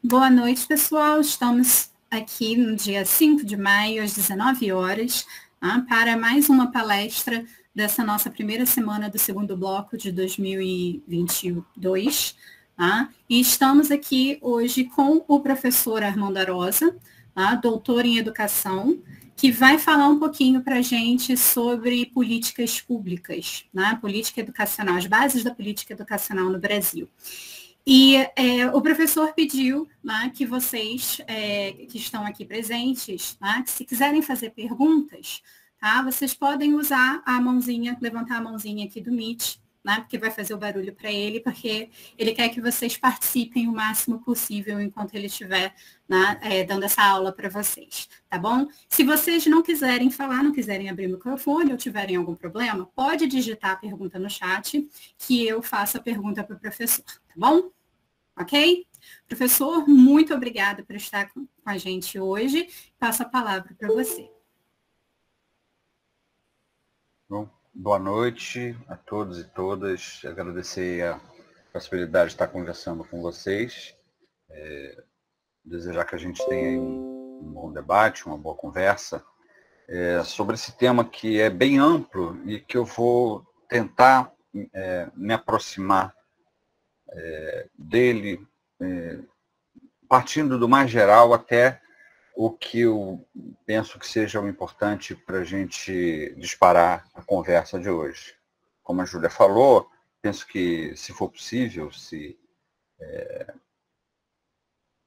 Boa noite, pessoal. Estamos aqui no dia 5 de maio, às 19 horas, para mais uma palestra dessa nossa primeira semana do segundo bloco de 2022. E estamos aqui hoje com o professor Armando Arosa, doutor em educação, que vai falar um pouquinho para a gente sobre políticas públicas, política educacional, as bases da política educacional no Brasil. E o professor pediu que vocês que estão aqui presentes, que se quiserem fazer perguntas, vocês podem usar a mãozinha, levantar a mãozinha aqui do Meet, porque vai fazer o barulho para ele, porque ele quer que vocês participem o máximo possível enquanto ele estiver dando essa aula para vocês, tá bom? Se vocês não quiserem falar, não quiserem abrir o microfone ou tiverem algum problema, pode digitar a pergunta no chat, que eu faço a pergunta para o professor, tá bom? Ok? Professor, muito obrigada por estar com a gente hoje. Passo a palavra para você. Bom, boa noite a todos e todas. Agradecer a possibilidade de estar conversando com vocês. Desejar que a gente tenha um bom debate, uma boa conversa sobre esse tema que é bem amplo e que eu vou tentar me aproximar dele, partindo do mais geral até o que eu penso que seja o importante para a gente disparar a conversa de hoje. Como a Júlia falou, penso que, se for possível, se,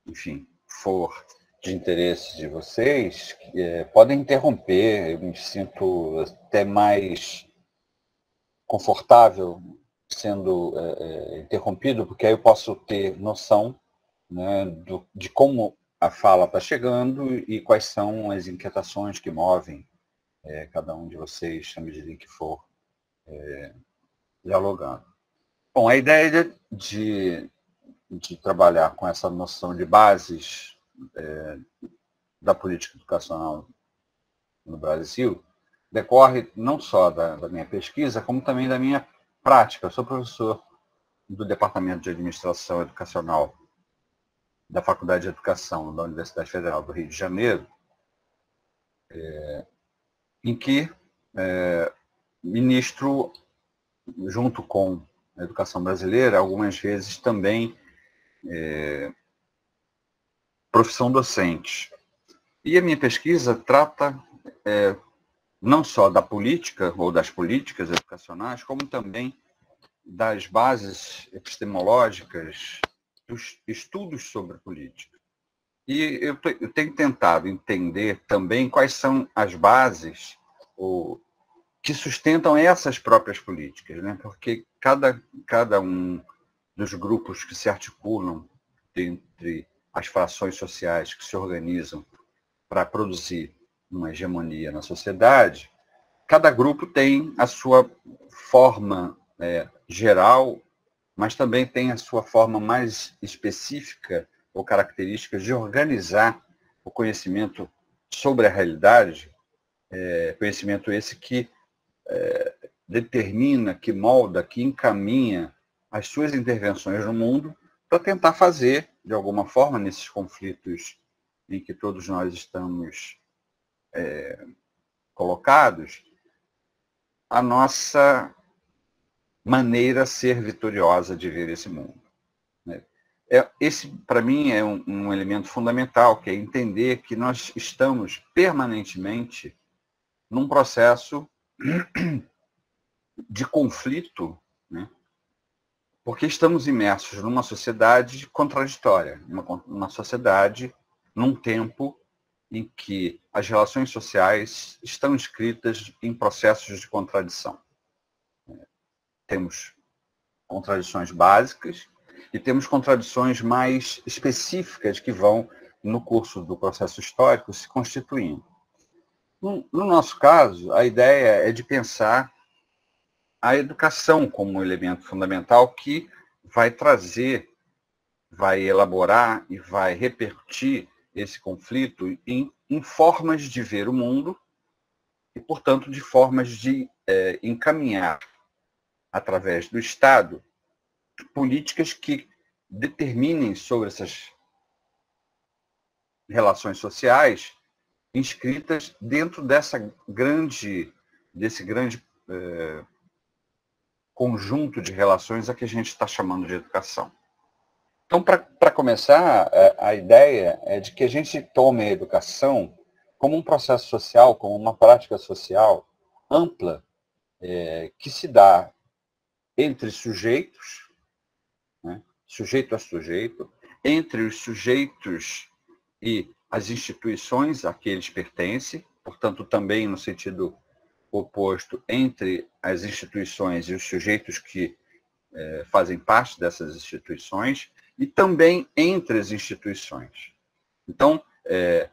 enfim, for de interesse de vocês, podem interromper. Eu me sinto até mais confortável sendo interrompido, porque aí eu posso ter noção, né, de como a fala está chegando e quais são as inquietações que movem cada um de vocês à medida em que for dialogando. Bom, a ideia de trabalhar com essa noção de bases da política educacional no Brasil decorre não só da minha pesquisa, como também da minha prática. Eu sou professor do Departamento de Administração Educacional da Faculdade de Educação da Universidade Federal do Rio de Janeiro, em que ministro, junto com a educação brasileira, algumas vezes também profissão docente. E a minha pesquisa trata não só da política ou das políticas educacionais, como também das bases epistemológicas dos estudos sobre política. E eu tenho tentado entender também quais são as bases que sustentam essas próprias políticas, né? Porque cada um dos grupos que se articulam entre as frações sociais que se organizam para produzir uma hegemonia na sociedade, cada grupo tem a sua forma geral, mas também tem a sua forma mais específica ou característica de organizar o conhecimento sobre a realidade, conhecimento esse que determina, que molda, que encaminha as suas intervenções no mundo para tentar fazer, de alguma forma, nesses conflitos em que todos nós estamos colocados, a nossa maneira ser vitoriosa de ver esse mundo. Esse, para mim, é um elemento fundamental, que é entender que nós estamos permanentemente num processo de conflito, né? Porque estamos imersos numa sociedade contraditória, numa sociedade, num tempo em que as relações sociais estão inscritas em processos de contradição. Temos contradições básicas e temos contradições mais específicas que vão, no curso do processo histórico, se constituindo. No nosso caso, a ideia é de pensar a educação como um elemento fundamental que vai trazer, vai elaborar e vai repercutir esse conflito em formas de ver o mundo e, portanto, de formas de encaminhar, através do Estado, políticas que determinem sobre essas relações sociais inscritas dentro desse grande conjunto de relações a que a gente está chamando de educação. Então, para começar, a ideia é de que a gente tome a educação como um processo social, como uma prática social ampla, que se dá entre sujeitos, né, sujeito a sujeito, entre os sujeitos e as instituições a que eles pertencem, portanto, também no sentido oposto, entre as instituições e os sujeitos que fazem parte dessas instituições, e também entre as instituições. Então,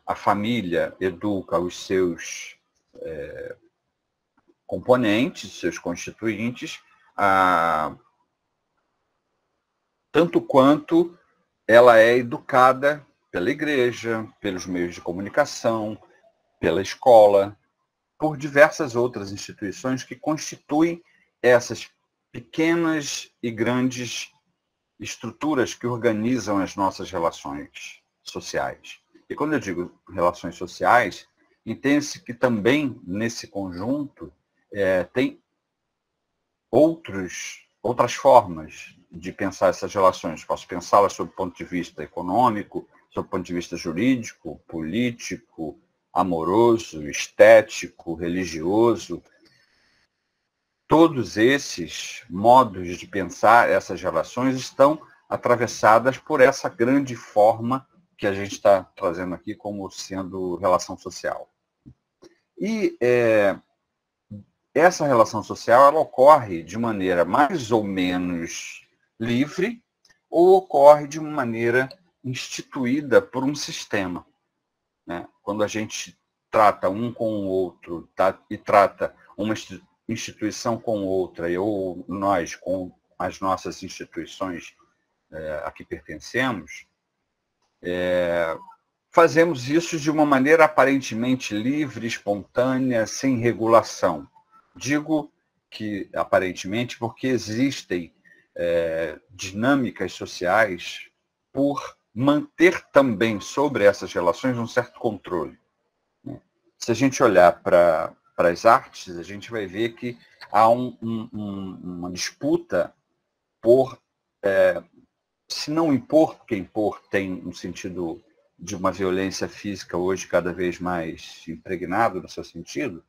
a família educa os seus componentes, seus constituintes, tanto quanto ela é educada pela igreja, pelos meios de comunicação, pela escola, por diversas outras instituições que constituem essas pequenas e grandes estruturas que organizam as nossas relações sociais. E quando eu digo relações sociais, entende-se que também nesse conjunto tem outras formas de pensar essas relações. Posso pensá-las sob o ponto de vista econômico, sob o ponto de vista jurídico, político, amoroso, estético, religioso. Todos esses modos de pensar essas relações estão atravessadas por essa grande forma que a gente está trazendo aqui como sendo relação social. E essa relação social ela ocorre de maneira mais ou menos livre ou ocorre de uma maneira instituída por um sistema, né? Quando a gente trata um com o outro e trata uma instituição com outra, ou nós com as nossas instituições a que pertencemos, fazemos isso de uma maneira aparentemente livre, espontânea, sem regulação. Digo que aparentemente porque existem dinâmicas sociais por manter também sobre essas relações um certo controle. Se a gente olhar para as artes, a gente vai ver que há uma disputa por, se não impor, porque impor tem um sentido de uma violência física hoje cada vez mais impregnado no seu sentido,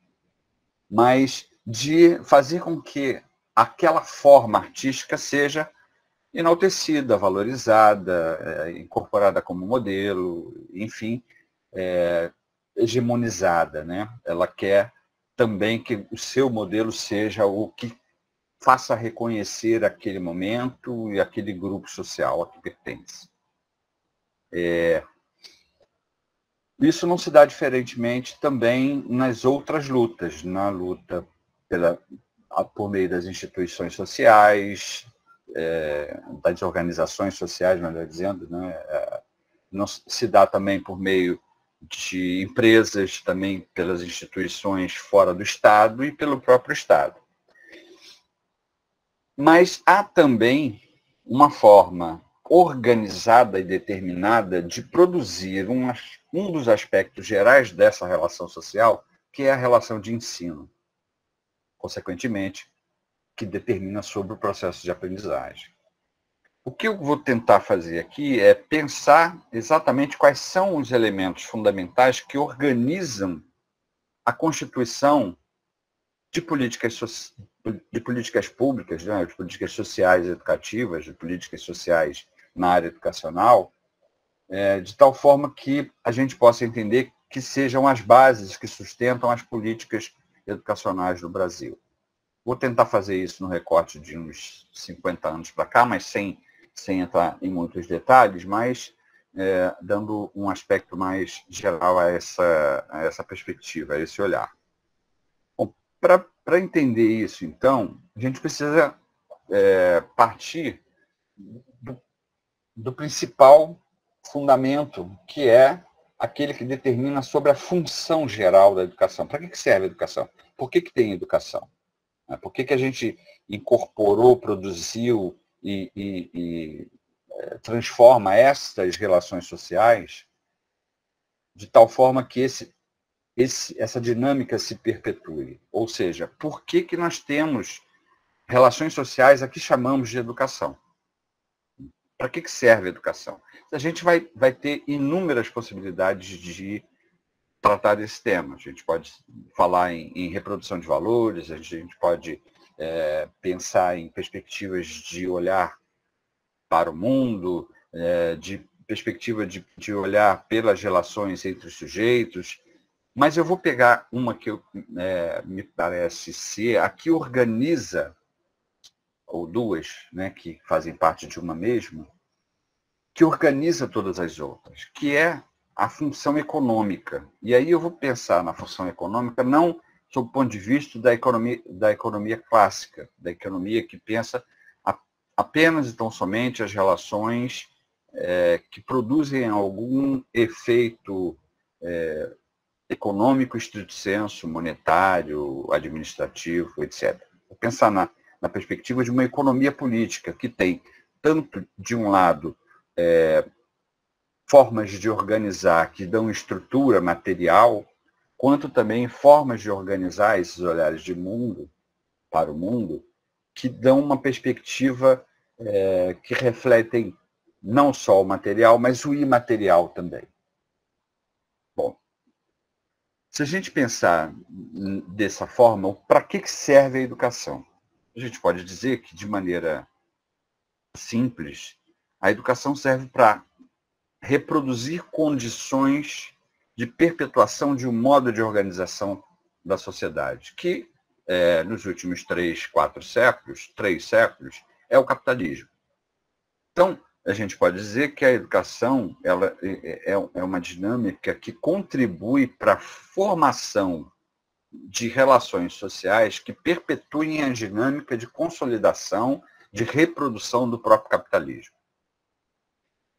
mas de fazer com que aquela forma artística seja enaltecida, valorizada, incorporada como modelo, enfim, hegemonizada, né? Ela quer também que o seu modelo seja o que faça reconhecer aquele momento e aquele grupo social a que pertence. Isso não se dá diferentemente também nas outras lutas, na luta por meio das instituições sociais, das organizações sociais, melhor dizendo, né? Não se dá também por meio de empresas, também pelas instituições fora do Estado e pelo próprio Estado. Mas há também uma forma organizada e determinada de produzir um dos aspectos gerais dessa relação social, que é a relação de ensino. Consequentemente, que determina sobre o processo de aprendizagem. O que eu vou tentar fazer aqui é pensar exatamente quais são os elementos fundamentais que organizam a constituição de políticas públicas, né, de políticas sociais educativas, de políticas sociais na área educacional, de tal forma que a gente possa entender que sejam as bases que sustentam as políticas educacionais no Brasil. Vou tentar fazer isso no recorte de uns 50 anos para cá, mas sem entrar em muitos detalhes, mas dando um aspecto mais geral a essa perspectiva, a esse olhar. Bom, para entender isso, então, a gente precisa partir do principal fundamento, que é aquele que determina sobre a função geral da educação. Para que serve a educação? Por que tem educação? Por que a gente incorporou, produziu e transforma essas relações sociais de tal forma que essa dinâmica se perpetue. Ou seja, por que nós temos relações sociais a que chamamos de educação? Para que serve a educação? A gente vai ter inúmeras possibilidades de tratar desse tema. A gente pode falar em reprodução de valores, a gente pode pensar em perspectivas de olhar para o mundo, de perspectiva de olhar pelas relações entre os sujeitos, mas eu vou pegar uma que me parece ser a que organiza, ou duas, né, que fazem parte de uma mesma, que organiza todas as outras, que é a função econômica. E aí eu vou pensar na função econômica não sob o ponto de vista da economia clássica, da economia que pensa apenas e tão somente as relações que produzem algum efeito econômico, estrito sensu, monetário, administrativo, etc. Vou pensar na perspectiva de uma economia política que tem, tanto de um lado, formas de organizar que dão estrutura material, quanto também formas de organizar esses olhares de mundo, para o mundo, que dão uma perspectiva que refletem não só o material, mas o imaterial também. Bom, se a gente pensar dessa forma, para que serve a educação? A gente pode dizer que, de maneira simples, a educação serve para reproduzir condições de perpetuação de um modo de organização da sociedade, que, nos últimos 3 séculos, é o capitalismo. Então, a gente pode dizer que a educação ela é uma dinâmica que contribui para a formação de relações sociais que perpetuem a dinâmica de consolidação, de reprodução do próprio capitalismo.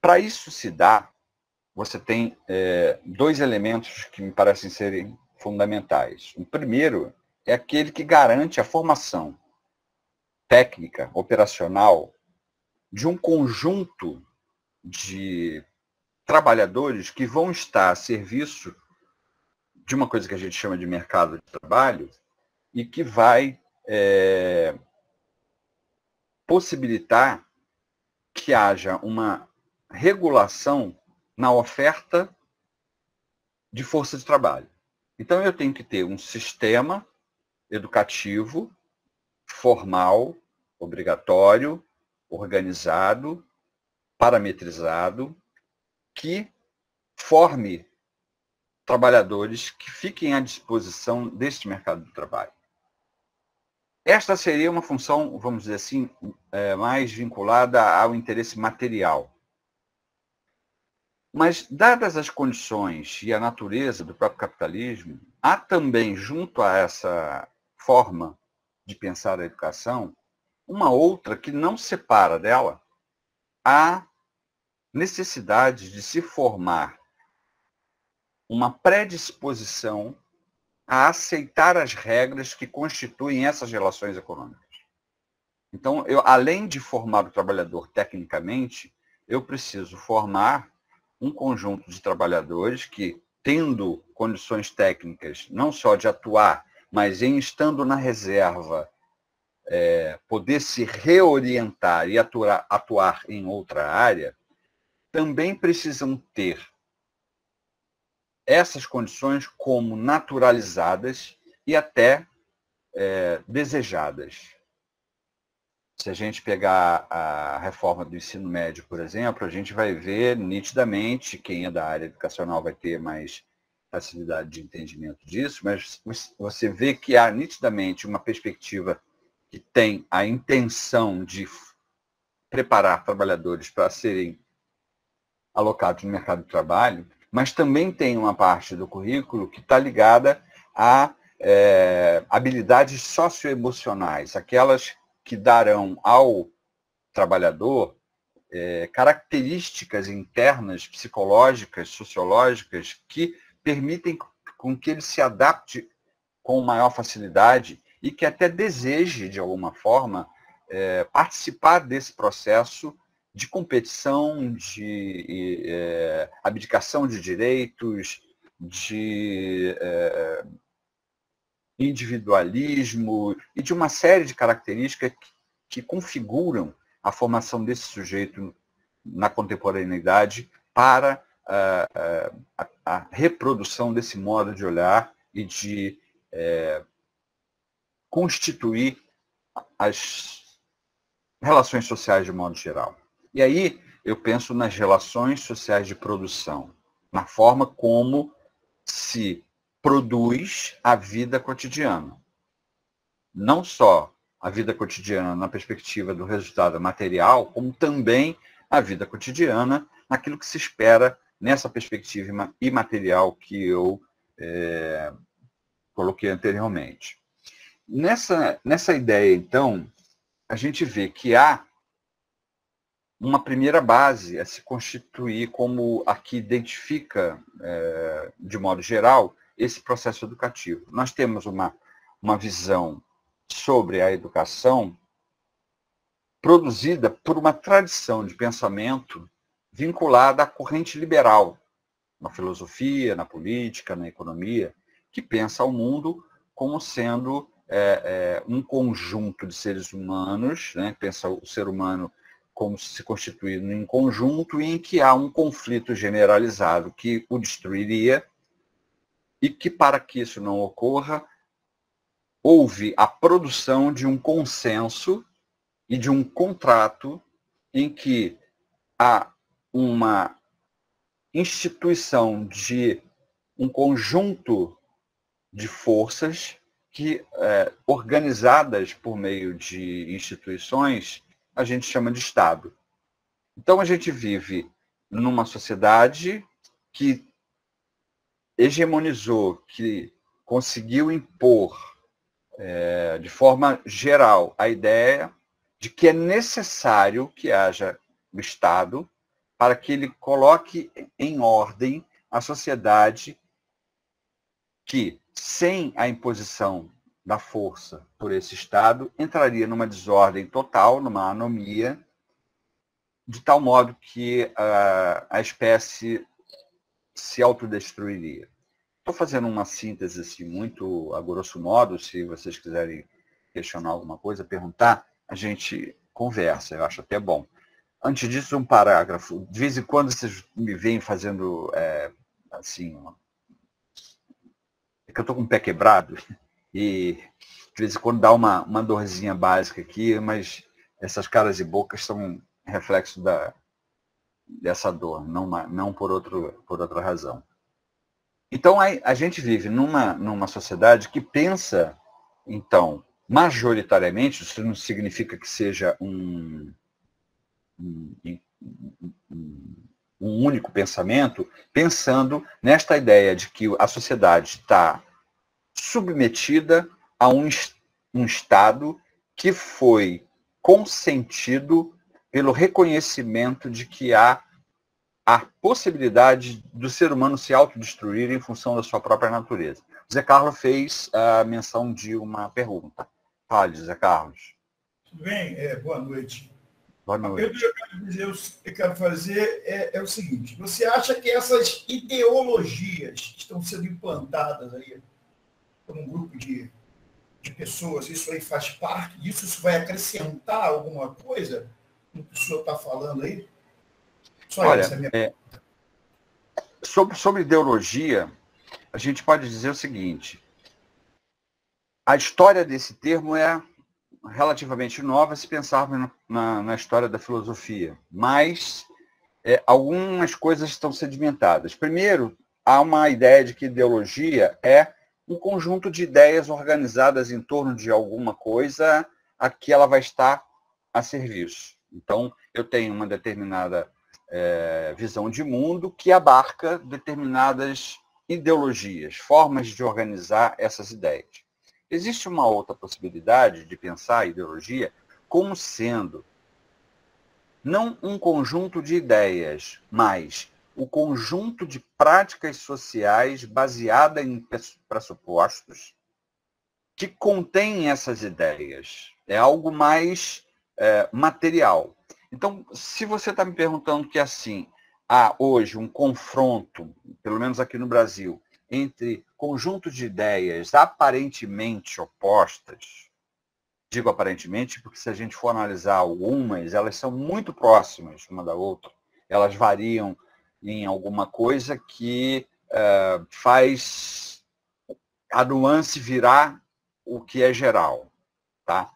Para isso se dar, você tem 2 elementos que me parecem serem fundamentais. O primeiro é aquele que garante a formação técnica, operacional, de um conjunto de trabalhadores que vão estar a serviço de uma coisa que a gente chama de mercado de trabalho e que vai possibilitar que haja uma regulação na oferta de força de trabalho. Então, eu tenho que ter um sistema educativo, formal, obrigatório, organizado, parametrizado, que forme trabalhadores que fiquem à disposição deste mercado de trabalho. Esta seria uma função, vamos dizer assim, mais vinculada ao interesse material. Mas, dadas as condições e a natureza do próprio capitalismo, há também, junto a essa forma de pensar a educação, uma outra que não separa dela a necessidade de se formar uma predisposição a aceitar as regras que constituem essas relações econômicas. Então, além de formar o trabalhador tecnicamente, eu preciso formar um conjunto de trabalhadores que, tendo condições técnicas, não só de atuar, mas em estando na reserva, poder se reorientar e atuar em outra área, também precisam ter essas condições como naturalizadas e até desejadas. Se a gente pegar a reforma do ensino médio, por exemplo, a gente vai ver nitidamente, quem é da área educacional vai ter mais facilidade de entendimento disso, mas você vê que há nitidamente uma perspectiva que tem a intenção de preparar trabalhadores para serem alocados no mercado de trabalho, mas também tem uma parte do currículo que está ligada a habilidades socioemocionais, aquelas que darão ao trabalhador características internas, psicológicas, sociológicas, que permitem com que ele se adapte com maior facilidade e que até deseje, de alguma forma, participar desse processo de competição, de abdicação de direitos, de individualismo e de uma série de características que configuram a formação desse sujeito na contemporaneidade para a reprodução desse modo de olhar e de constituir as relações sociais de modo geral. E aí eu penso nas relações sociais de produção, na forma como se produz a vida cotidiana. Não só a vida cotidiana na perspectiva do resultado material, como também a vida cotidiana naquilo que se espera nessa perspectiva imaterial que eu coloquei anteriormente. Nessa ideia, então, a gente vê que há uma primeira base a se constituir como a que identifica, de modo geral, esse processo educativo. Nós temos uma visão sobre a educação produzida por uma tradição de pensamento vinculada à corrente liberal, na filosofia, na política, na economia, que pensa o mundo como sendo um conjunto de seres humanos, né? Pensa o ser humano como se constituindo em conjunto em que há um conflito generalizado que o destruiria e que, para que isso não ocorra, houve a produção de um consenso e de um contrato em que há uma instituição de um conjunto de forças que, organizadas por meio de instituições, a gente chama de Estado. Então, a gente vive numa sociedade que hegemonizou, que conseguiu impor, de forma geral, a ideia de que é necessário que haja o Estado para que ele coloque em ordem a sociedade que, sem a imposição da força por esse Estado, entraria numa desordem total, numa anomia, de tal modo que a espécie se autodestruiria. Estou fazendo uma síntese assim, muito a grosso modo. Se vocês quiserem questionar alguma coisa, perguntar, a gente conversa, eu acho até bom. Antes disso, um parágrafo. De vez em quando vocês me veem fazendo assim, é que eu estou com o pé quebrado e de vez em quando dá uma dorzinha básica aqui, mas essas caras e bocas são reflexo dessa dor, não por outra razão. Então, a gente vive numa sociedade que pensa, então, majoritariamente, isso não significa que seja um único pensamento, pensando nesta ideia de que a sociedade está submetida a um Estado que foi consentido pelo reconhecimento de que há a possibilidade do ser humano se autodestruir em função da sua própria natureza. Zé Carlos fez a menção de uma pergunta. Fale, Zé Carlos. Tudo bem? Boa noite. Boa noite. Eu quero fazer é o seguinte: você acha que essas ideologias que estão sendo implantadas aí por um grupo de pessoas, isso aí faz parte disso? Isso vai acrescentar alguma coisa no que o senhor está falando aí? Olha, sobre ideologia, a gente pode dizer o seguinte: a história desse termo é relativamente nova se pensarmos na história da filosofia, mas algumas coisas estão sedimentadas. Primeiro, há uma ideia de que ideologia é um conjunto de ideias organizadas em torno de alguma coisa a que ela vai estar a serviço. Então, eu tenho uma determinada visão de mundo que abarca determinadas ideologias, formas de organizar essas ideias. Existe uma outra possibilidade de pensar a ideologia como sendo não um conjunto de ideias, mas o conjunto de práticas sociais baseadas em pressupostos que contêm essas ideias. É algo mais material. Então, se você está me perguntando que assim, há hoje um confronto, pelo menos aqui no Brasil, entre conjuntos de ideias aparentemente opostas, digo aparentemente porque se a gente for analisar algumas, elas são muito próximas uma da outra, elas variam em alguma coisa que faz a nuance virar o que é geral, tá?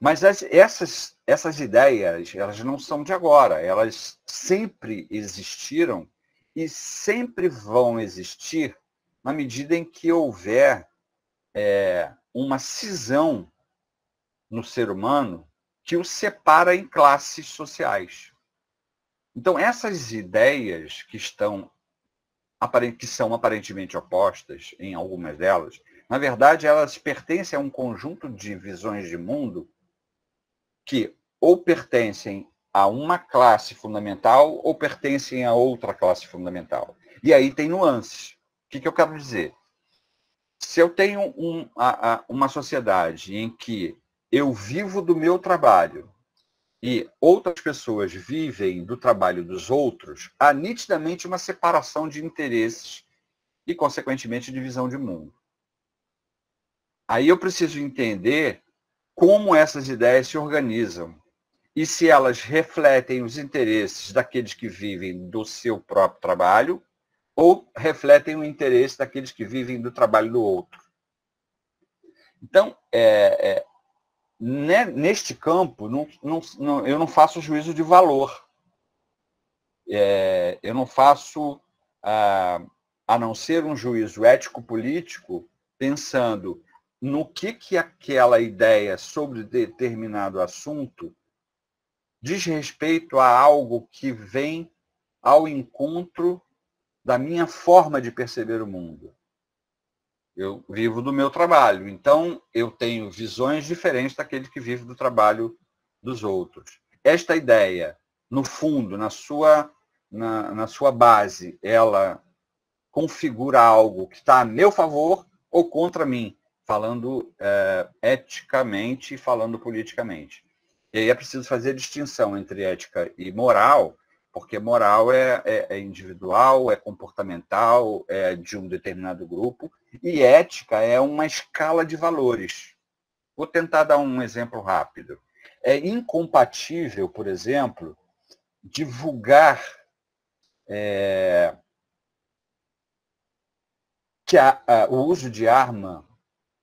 Mas essas ideias, elas não são de agora, elas sempre existiram e sempre vão existir na medida em que houver uma cisão no ser humano que o separa em classes sociais. Então, essas ideias que são aparentemente opostas, em algumas delas, na verdade, elas pertencem a um conjunto de visões de mundo que ou pertencem a uma classe fundamental ou pertencem a outra classe fundamental. E aí tem nuances. O que eu quero dizer? Se eu tenho uma sociedade em que eu vivo do meu trabalho e outras pessoas vivem do trabalho dos outros, há nitidamente uma separação de interesses e, consequentemente, divisão de mundo. Aí eu preciso entender como essas ideias se organizam e se elas refletem os interesses daqueles que vivem do seu próprio trabalho ou refletem o interesse daqueles que vivem do trabalho do outro. Então, neste campo, eu não faço juízo de valor. Eu não faço, a não ser um juízo ético-político, pensando no que aquela ideia sobre determinado assunto diz respeito a algo que vem ao encontro da minha forma de perceber o mundo. Eu vivo do meu trabalho, então eu tenho visões diferentes daquele que vive do trabalho dos outros. Esta ideia, no fundo, na sua base, ela configura algo que está a meu favor ou contra mim, falando eticamente e falando politicamente. E aí é preciso fazer a distinção entre ética e moral, porque moral é individual, é comportamental, é de um determinado grupo, e ética é uma escala de valores. Vou tentar dar um exemplo rápido. É incompatível, por exemplo, divulgar que o uso de arma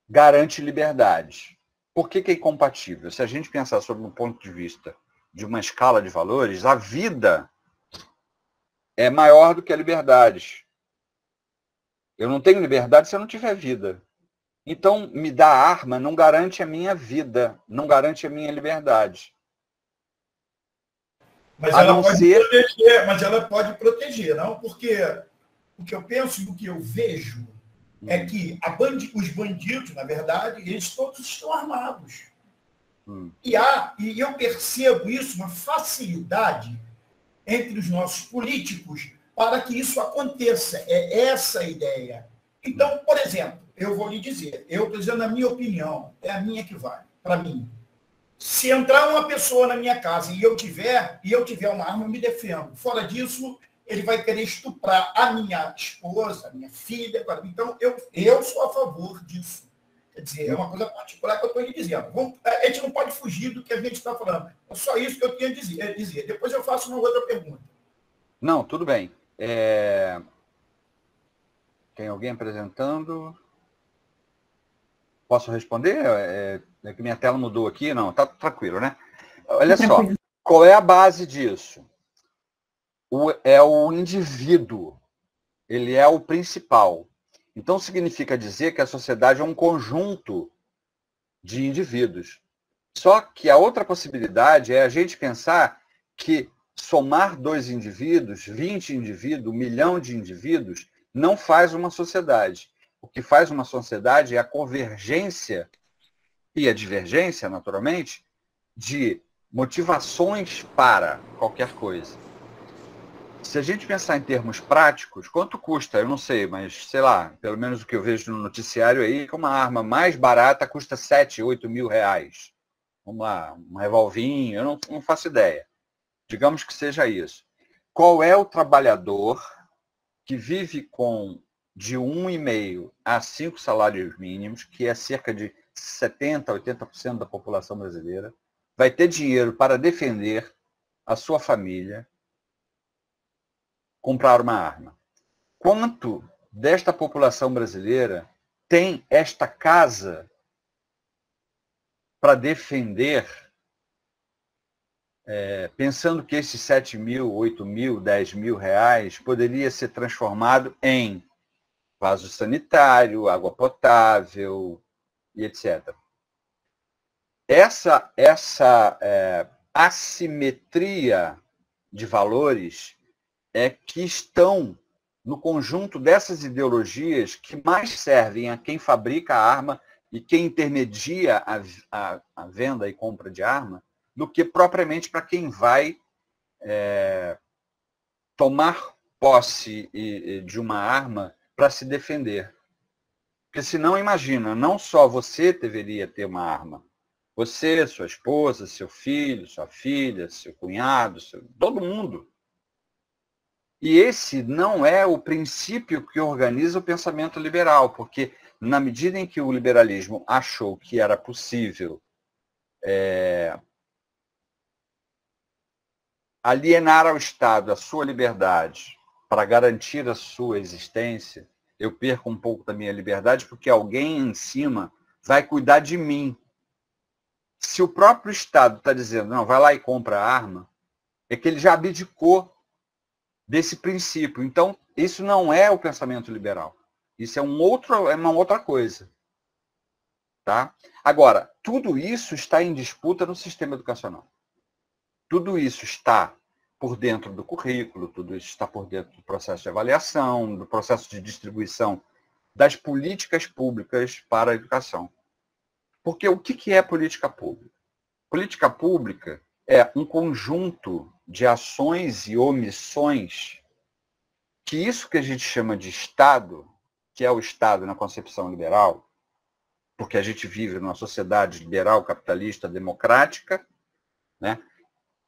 garante liberdade. Por que é incompatível? Se a gente pensar sob um ponto de vista de uma escala de valores, a vida é maior do que a liberdade. Eu não tenho liberdade se eu não tiver vida. Então, me dar arma não garante a minha vida, não garante a minha liberdade. Mas ela pode proteger, não? Porque o que eu penso e o que eu vejo é que os bandidos, na verdade, eles todos estão armados. E eu percebo isso, uma facilidade entre os nossos políticos para que isso aconteça. É essa a ideia. Então, por exemplo, eu vou lhe dizer, eu estou dizendo a minha opinião, é a minha que vale, para mim. Se entrar uma pessoa na minha casa e eu tiver uma arma, eu me defendo. Fora disso, ele vai querer estuprar a minha esposa, a minha filha. Então, eu sou a favor disso. Quer dizer, é uma coisa particular que eu estou lhe dizendo. A gente não pode fugir do que a gente está falando. É só isso que eu tenho a dizer. Depois eu faço uma outra pergunta. Não, tudo bem. Tem alguém apresentando? Posso responder? É que minha tela mudou aqui? Não, tá tranquilo, né? Olha só, qual é a base disso? É o indivíduo. Ele é o principal. Então, significa dizer que a sociedade é um conjunto de indivíduos. Só que a outra possibilidade é a gente pensar que somar 2 indivíduos, 20 indivíduos, 1 milhão de indivíduos, não faz uma sociedade. O que faz uma sociedade é a convergência e a divergência, naturalmente, de motivações para qualquer coisa. Se a gente pensar em termos práticos, quanto custa? Eu não sei, mas, sei lá, pelo menos o que eu vejo no noticiário aí, que uma arma mais barata custa 7, 8 mil reais. Vamos lá, um revolvinho, eu não faço ideia. Digamos que seja isso. Qual é o trabalhador que vive com de 1,5 a 5 salários mínimos, que é cerca de 70%, 80% da população brasileira, vai ter dinheiro para defender a sua família, comprar uma arma? Quanto desta população brasileira tem esta casa para defender, pensando que esses 7 mil, 8 mil, 10 mil reais poderia ser transformado em vaso sanitário, água potável e etc. Essa assimetria de valores é que estão no conjunto dessas ideologias que mais servem a quem fabrica a arma e quem intermedia a venda e compra de arma, do que propriamente para quem vai tomar posse de uma arma para se defender. Porque senão, imagina, não só você deveria ter uma arma, você, sua esposa, seu filho, sua filha, seu cunhado, todo mundo. E esse não é o princípio que organiza o pensamento liberal, porque na medida em que o liberalismo achou que era possível alienar ao Estado a sua liberdade para garantir a sua existência, eu perco um pouco da minha liberdade porque alguém em cima vai cuidar de mim. Se o próprio Estado está dizendo, não, vai lá e compra a arma, é que ele já abdicou desse princípio. Então, isso não é o pensamento liberal. Isso é uma outra coisa. Tá? Agora, tudo isso está em disputa no sistema educacional. Tudo isso está por dentro do currículo, tudo isso está por dentro do processo de avaliação, do processo de distribuição das políticas públicas para a educação. Porque o que é política pública? Política pública é um conjunto de ações e omissões que isso que a gente chama de Estado, que é o Estado na concepção liberal, porque a gente vive numa sociedade liberal, capitalista, democrática, né?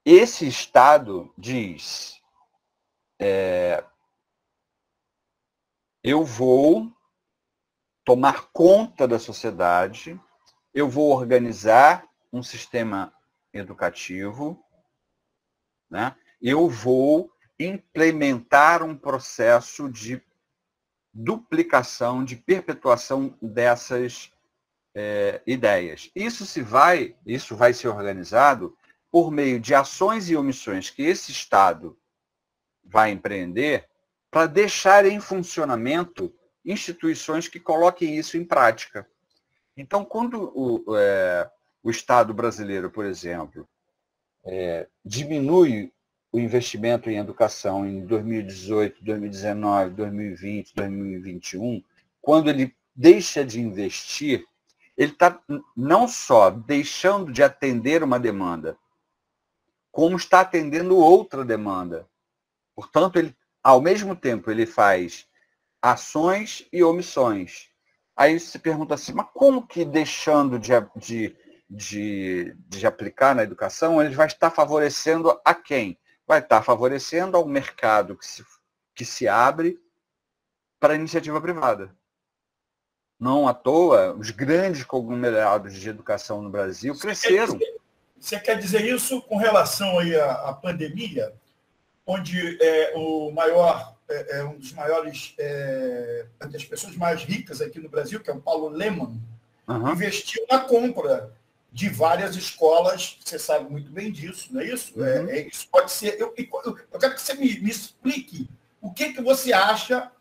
Esse Estado diz, eu vou tomar conta da sociedade, eu vou organizar um sistema educativo, né? Eu vou implementar um processo de duplicação, de perpetuação dessas ideias. Isso vai ser organizado por meio de ações e omissões que esse Estado vai empreender para deixar em funcionamento instituições que coloquem isso em prática. Então, quando o Estado brasileiro, por exemplo, diminui o investimento em educação em 2018, 2019, 2020, 2021, quando ele deixa de investir, ele está não só deixando de atender uma demanda, como está atendendo outra demanda. Portanto, ao mesmo tempo, ele faz ações e omissões. Aí você pergunta assim, mas como que deixando de aplicar na educação, ele vai estar favorecendo a quem? Vai estar favorecendo ao mercado que se abre para a iniciativa privada. Não à toa, os grandes conglomerados de educação no Brasil cresceram. Você quer dizer isso com relação aí à pandemia, onde um dos maiores, das pessoas mais ricas aqui no Brasil, que é o Paulo Lemann, investiu na compra de várias escolas, você sabe muito bem disso, não é isso? Isso pode ser. Eu quero que você me explique o que você acha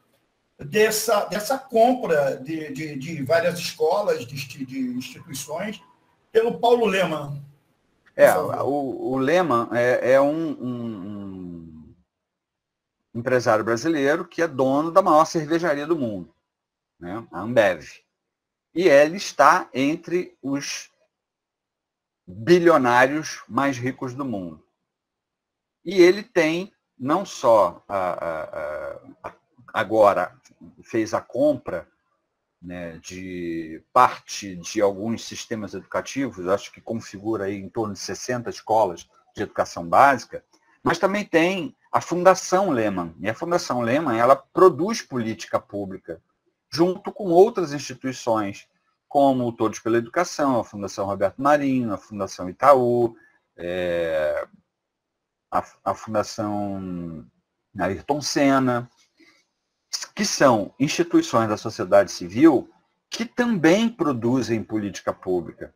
dessa compra de várias escolas, de instituições, pelo Paulo Lemann. O Lemann é um empresário brasileiro que é dono da maior cervejaria do mundo, né? A Ambev. E ele está entre os bilionários mais ricos do mundo. E ele tem, não só agora fez a compra, né, de parte de alguns sistemas educativos, acho que configura aí em torno de 60 escolas de educação básica, Mas também tem a Fundação Lehman. E a Fundação Lehman, ela produz política pública, junto com outras instituições, como o Todos pela Educação, a Fundação Roberto Marinho, a Fundação Itaú, a Fundação Ayrton Senna, que são instituições da sociedade civil que também produzem política pública.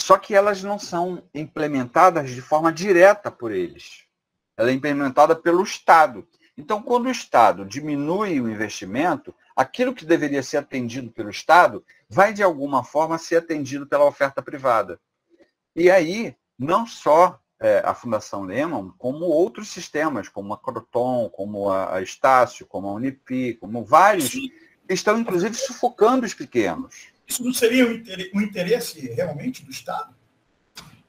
Só que elas não são implementadas de forma direta por eles. Ela é implementada pelo Estado. Então, quando o Estado diminui o investimento, aquilo que deveria ser atendido pelo Estado vai, de alguma forma, ser atendido pela oferta privada. E aí, não só a Fundação Lehman, como outros sistemas, como a Croton, como a Estácio, como a Unipi, como vários, que estão, inclusive, sufocando os pequenos. Isso não seria um interesse realmente do Estado?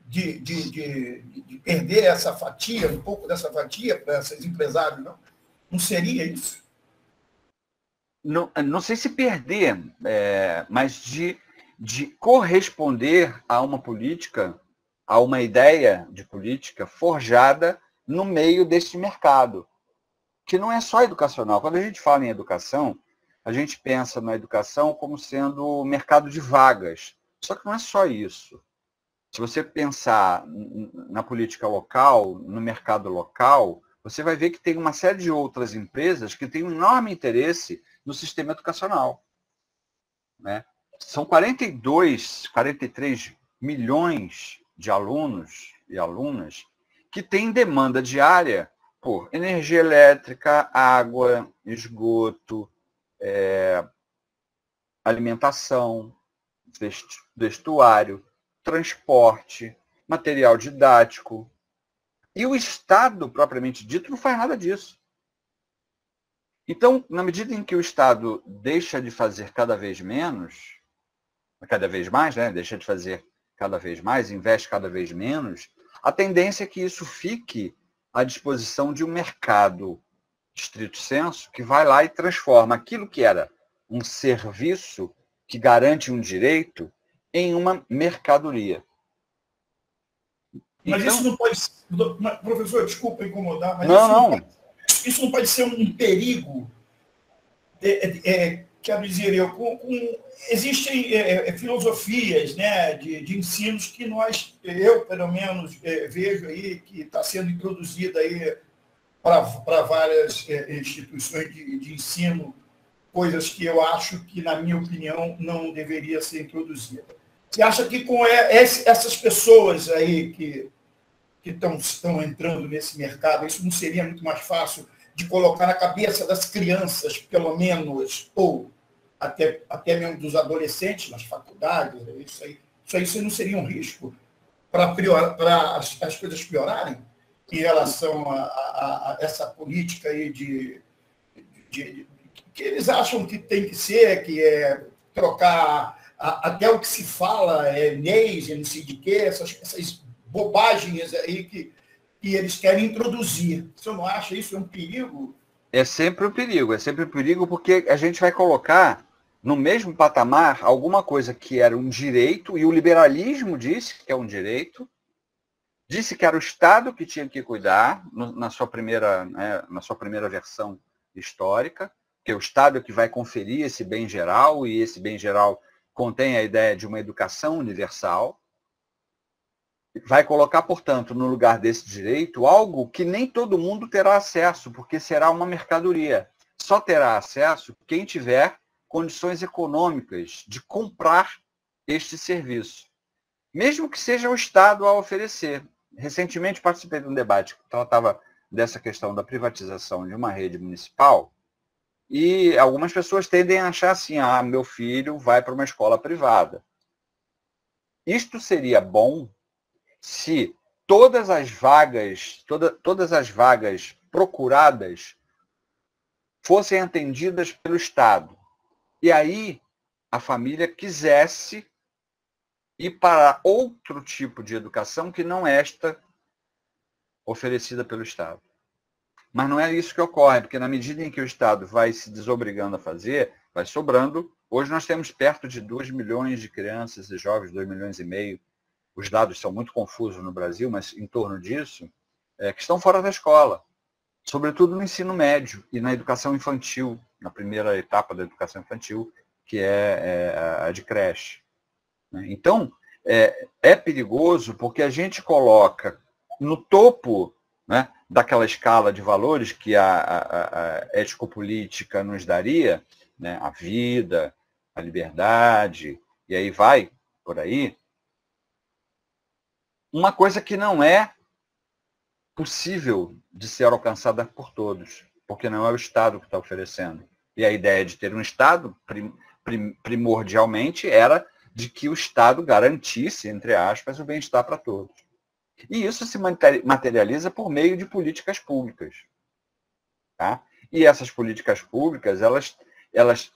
De perder essa fatia, um pouco dessa fatia para esses empresários, não? Não seria isso? Não sei se perder, mas de corresponder a uma política, a uma ideia de política forjada no meio deste mercado, que não é só educacional. Quando a gente fala em educação, a gente pensa na educação como sendo mercado de vagas. Só que não é só isso. Se você pensar na política local, no mercado local, você vai ver que tem uma série de outras empresas que têm um enorme interesse no sistema educacional. Né? São 43 milhões de alunos e alunas que têm demanda diária por energia elétrica, água, esgoto, alimentação, vestuário, transporte, material didático. E o Estado, propriamente dito, não faz nada disso. Então, na medida em que o Estado deixa de fazer cada vez mais, né? Deixa de fazer cada vez mais, investe cada vez menos, a tendência é que isso fique à disposição de um mercado estrito senso que vai lá e transforma aquilo que era um serviço que garante um direito em uma mercadoria. Mas então, isso não pode... Professor, desculpa incomodar, mas isso não pode ser um perigo. Quero dizer, existem filosofias, né, de ensinos que eu pelo menos vejo aí que está sendo introduzida aí para várias instituições de ensino, coisas que eu acho que, na minha opinião, não deveria ser introduzida. Você acha que com essas pessoas aí que estão entrando nesse mercado, isso não seria muito mais fácil de colocar na cabeça das crianças, pelo menos, ou até mesmo dos adolescentes, nas faculdades, isso aí não seria um risco para as coisas piorarem em relação a essa política aí que eles acham que tem que ser, que é trocar até o que se fala, leis, não sei de quê, essas bobagens aí que eles querem introduzir. Você não acha isso um perigo? É sempre um perigo porque a gente vai colocar no mesmo patamar alguma coisa que era um direito, e o liberalismo disse que é um direito, disse que era o Estado que tinha que cuidar, na sua primeira versão histórica, que é o Estado que vai conferir esse bem geral, e esse bem geral contém a ideia de uma educação universal. Vai colocar, portanto, no lugar desse direito, algo que nem todo mundo terá acesso, porque será uma mercadoria. Só terá acesso quem tiver condições econômicas de comprar este serviço, mesmo que seja o Estado a oferecer. Recentemente participei de um debate que tratava dessa questão da privatização de uma rede municipal, e algumas pessoas tendem a achar assim, meu filho vai para uma escola privada. Isto seria bom se todas as vagas procuradas fossem atendidas pelo Estado. E aí a família quisesse ir para outro tipo de educação que não esta oferecida pelo Estado. Mas não é isso que ocorre, porque na medida em que o Estado vai se desobrigando a fazer, vai sobrando. Hoje nós temos perto de 2 milhões de crianças e jovens, 2,5 milhões. Os dados são muito confusos no Brasil, mas em torno disso, que estão fora da escola, sobretudo no ensino médio e na educação infantil, na primeira etapa da educação infantil, que é a de creche. Então, é perigoso porque a gente coloca no topo, né, daquela escala de valores que a ético-política nos daria, né, a vida, a liberdade, e aí vai por aí, uma coisa que não é possível de ser alcançada por todos, porque não é o Estado que está oferecendo. E a ideia de ter um Estado, primordialmente, era de que o Estado garantisse, entre aspas, o bem-estar para todos. E isso se materializa por meio de políticas públicas. Tá? E essas políticas públicas, elas,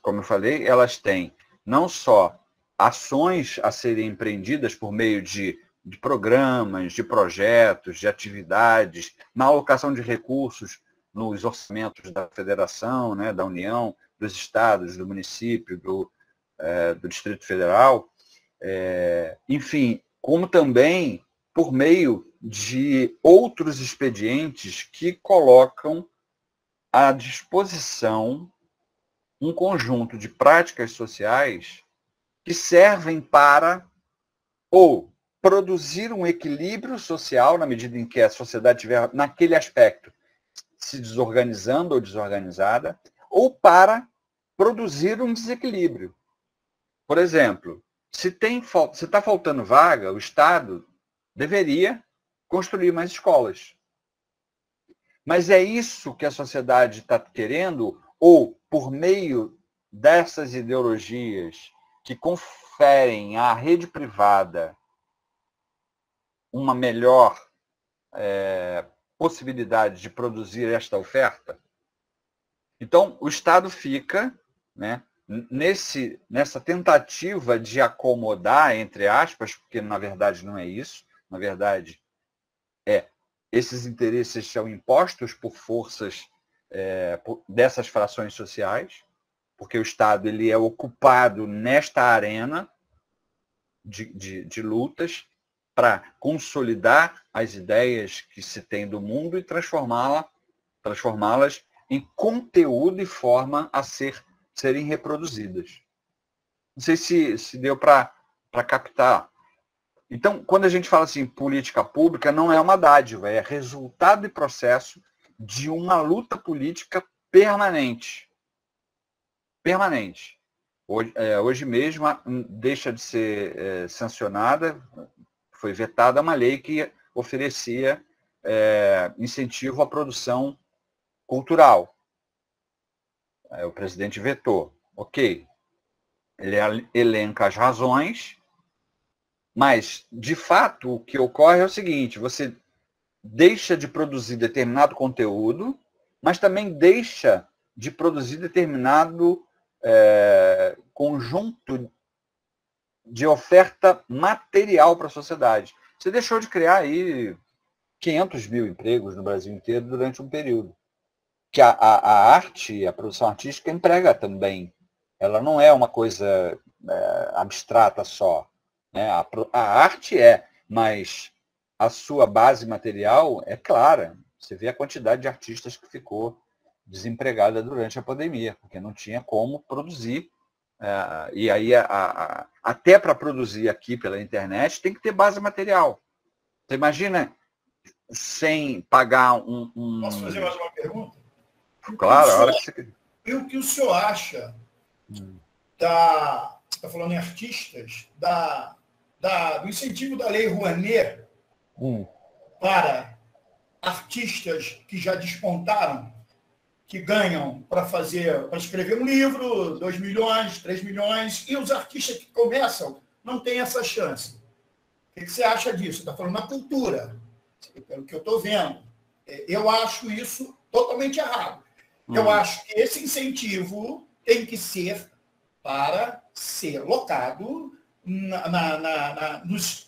como eu falei, elas têm não só ações a serem empreendidas por meio de programas, de projetos, de atividades, na alocação de recursos nos orçamentos da federação, né, da União, dos estados, do município, do Distrito Federal, enfim, como também por meio de outros expedientes que colocam à disposição um conjunto de práticas sociais que servem para ou produzir um equilíbrio social, na medida em que a sociedade estiver naquele aspecto se desorganizando ou desorganizada, ou para produzir um desequilíbrio. Por exemplo, se está faltando vaga, o Estado deveria construir mais escolas. Mas é isso que a sociedade está querendo, ou por meio dessas ideologias que conferem à rede privada uma melhor possibilidade de produzir esta oferta? Então, o Estado fica, né, nessa tentativa de acomodar, entre aspas, porque na verdade não é isso, na verdade esses interesses são impostos por forças dessas frações sociais, porque o Estado ele é ocupado nesta arena de lutas para consolidar as ideias que se tem do mundo e transformá-las em conteúdo e forma a serem reproduzidas. Não sei se deu para captar. Então, quando a gente fala assim, política pública, não é uma dádiva, é resultado e processo de uma luta política permanente. Permanente. Hoje mesmo deixa de ser sancionada, foi vetada uma lei que oferecia incentivo à produção cultural. O presidente vetou. Ok. Ele elenca as razões, mas, de fato, o que ocorre é o seguinte, você deixa de produzir determinado conteúdo, mas também deixa de produzir determinado conjunto de oferta material para a sociedade. Você deixou de criar aí 500 mil empregos no Brasil inteiro durante um período. Que a arte, a produção artística emprega também. Ela não é uma coisa abstrata só. Né? A arte mas a sua base material é clara. Você vê a quantidade de artistas que ficou desempregada durante a pandemia, porque não tinha como produzir. E aí, até para produzir aqui pela internet, tem que ter base material. Você imagina sem pagar Posso fazer mais uma pergunta? Claro, a hora que você quer. E o que o senhor acha você está falando em artistas, do incentivo da Lei Rouanet para artistas que já despontaram, que ganham para escrever um livro, 2 milhões, 3 milhões, e os artistas que começam não têm essa chance. O que você acha disso? Está falando na cultura, pelo que eu estou vendo. Eu acho isso totalmente errado. Eu acho que esse incentivo tem que ser para ser locado nos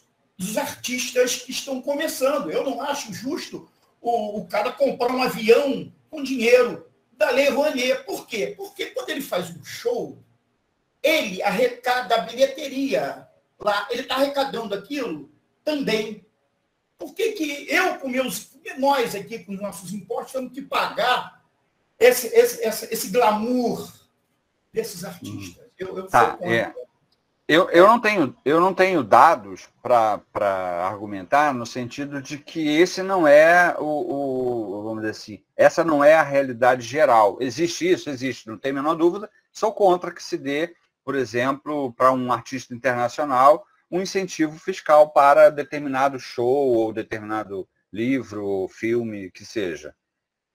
artistas que estão começando. Eu não acho justo o cara comprar um avião com dinheiro da Lei Rouanet. Por quê? Porque quando ele faz um show, ele arrecada a bilheteria lá, ele está arrecadando aquilo também Por que nós aqui, com os nossos impostos, temos que pagar esse glamour desses artistas? Eu não tenho dados para argumentar no sentido de que esse não é vamos dizer assim, essa não é a realidade geral. Existe isso, existe, não tem a menor dúvida. Sou contra que se dê, por exemplo, para um artista internacional, um incentivo fiscal para determinado show ou determinado livro ou filme, que seja.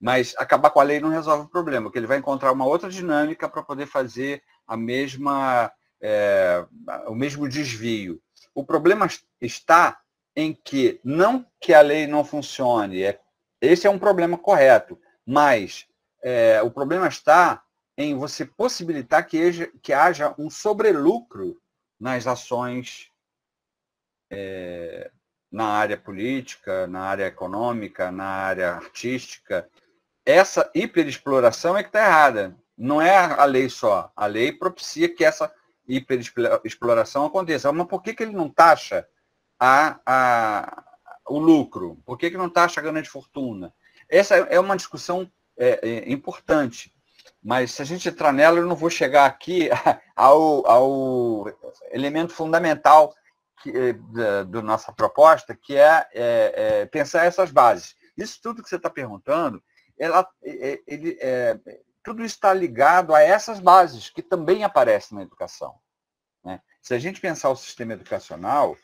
Mas acabar com a lei não resolve o problema, porque ele vai encontrar uma outra dinâmica para poder fazer o mesmo desvio. O problema está em que, não que a lei não funcione, esse é um problema correto, mas o problema está em você possibilitar que haja um sobrelucro nas ações na área política, na área econômica, na área artística. Essa hiperexploração é que está errada. Não é a lei só. A lei propicia que essa hiperexploração aconteça. Mas por que ele não taxa o lucro? Por que não taxa a grande fortuna? Essa é uma discussão importante. Mas se a gente entrar nela, eu não vou chegar aqui ao elemento fundamental da nossa proposta, que é pensar essas bases. Isso tudo que você está perguntando, tudo isso está ligado a essas bases que também aparecem na educação, né? Se a gente pensar o sistema educacional,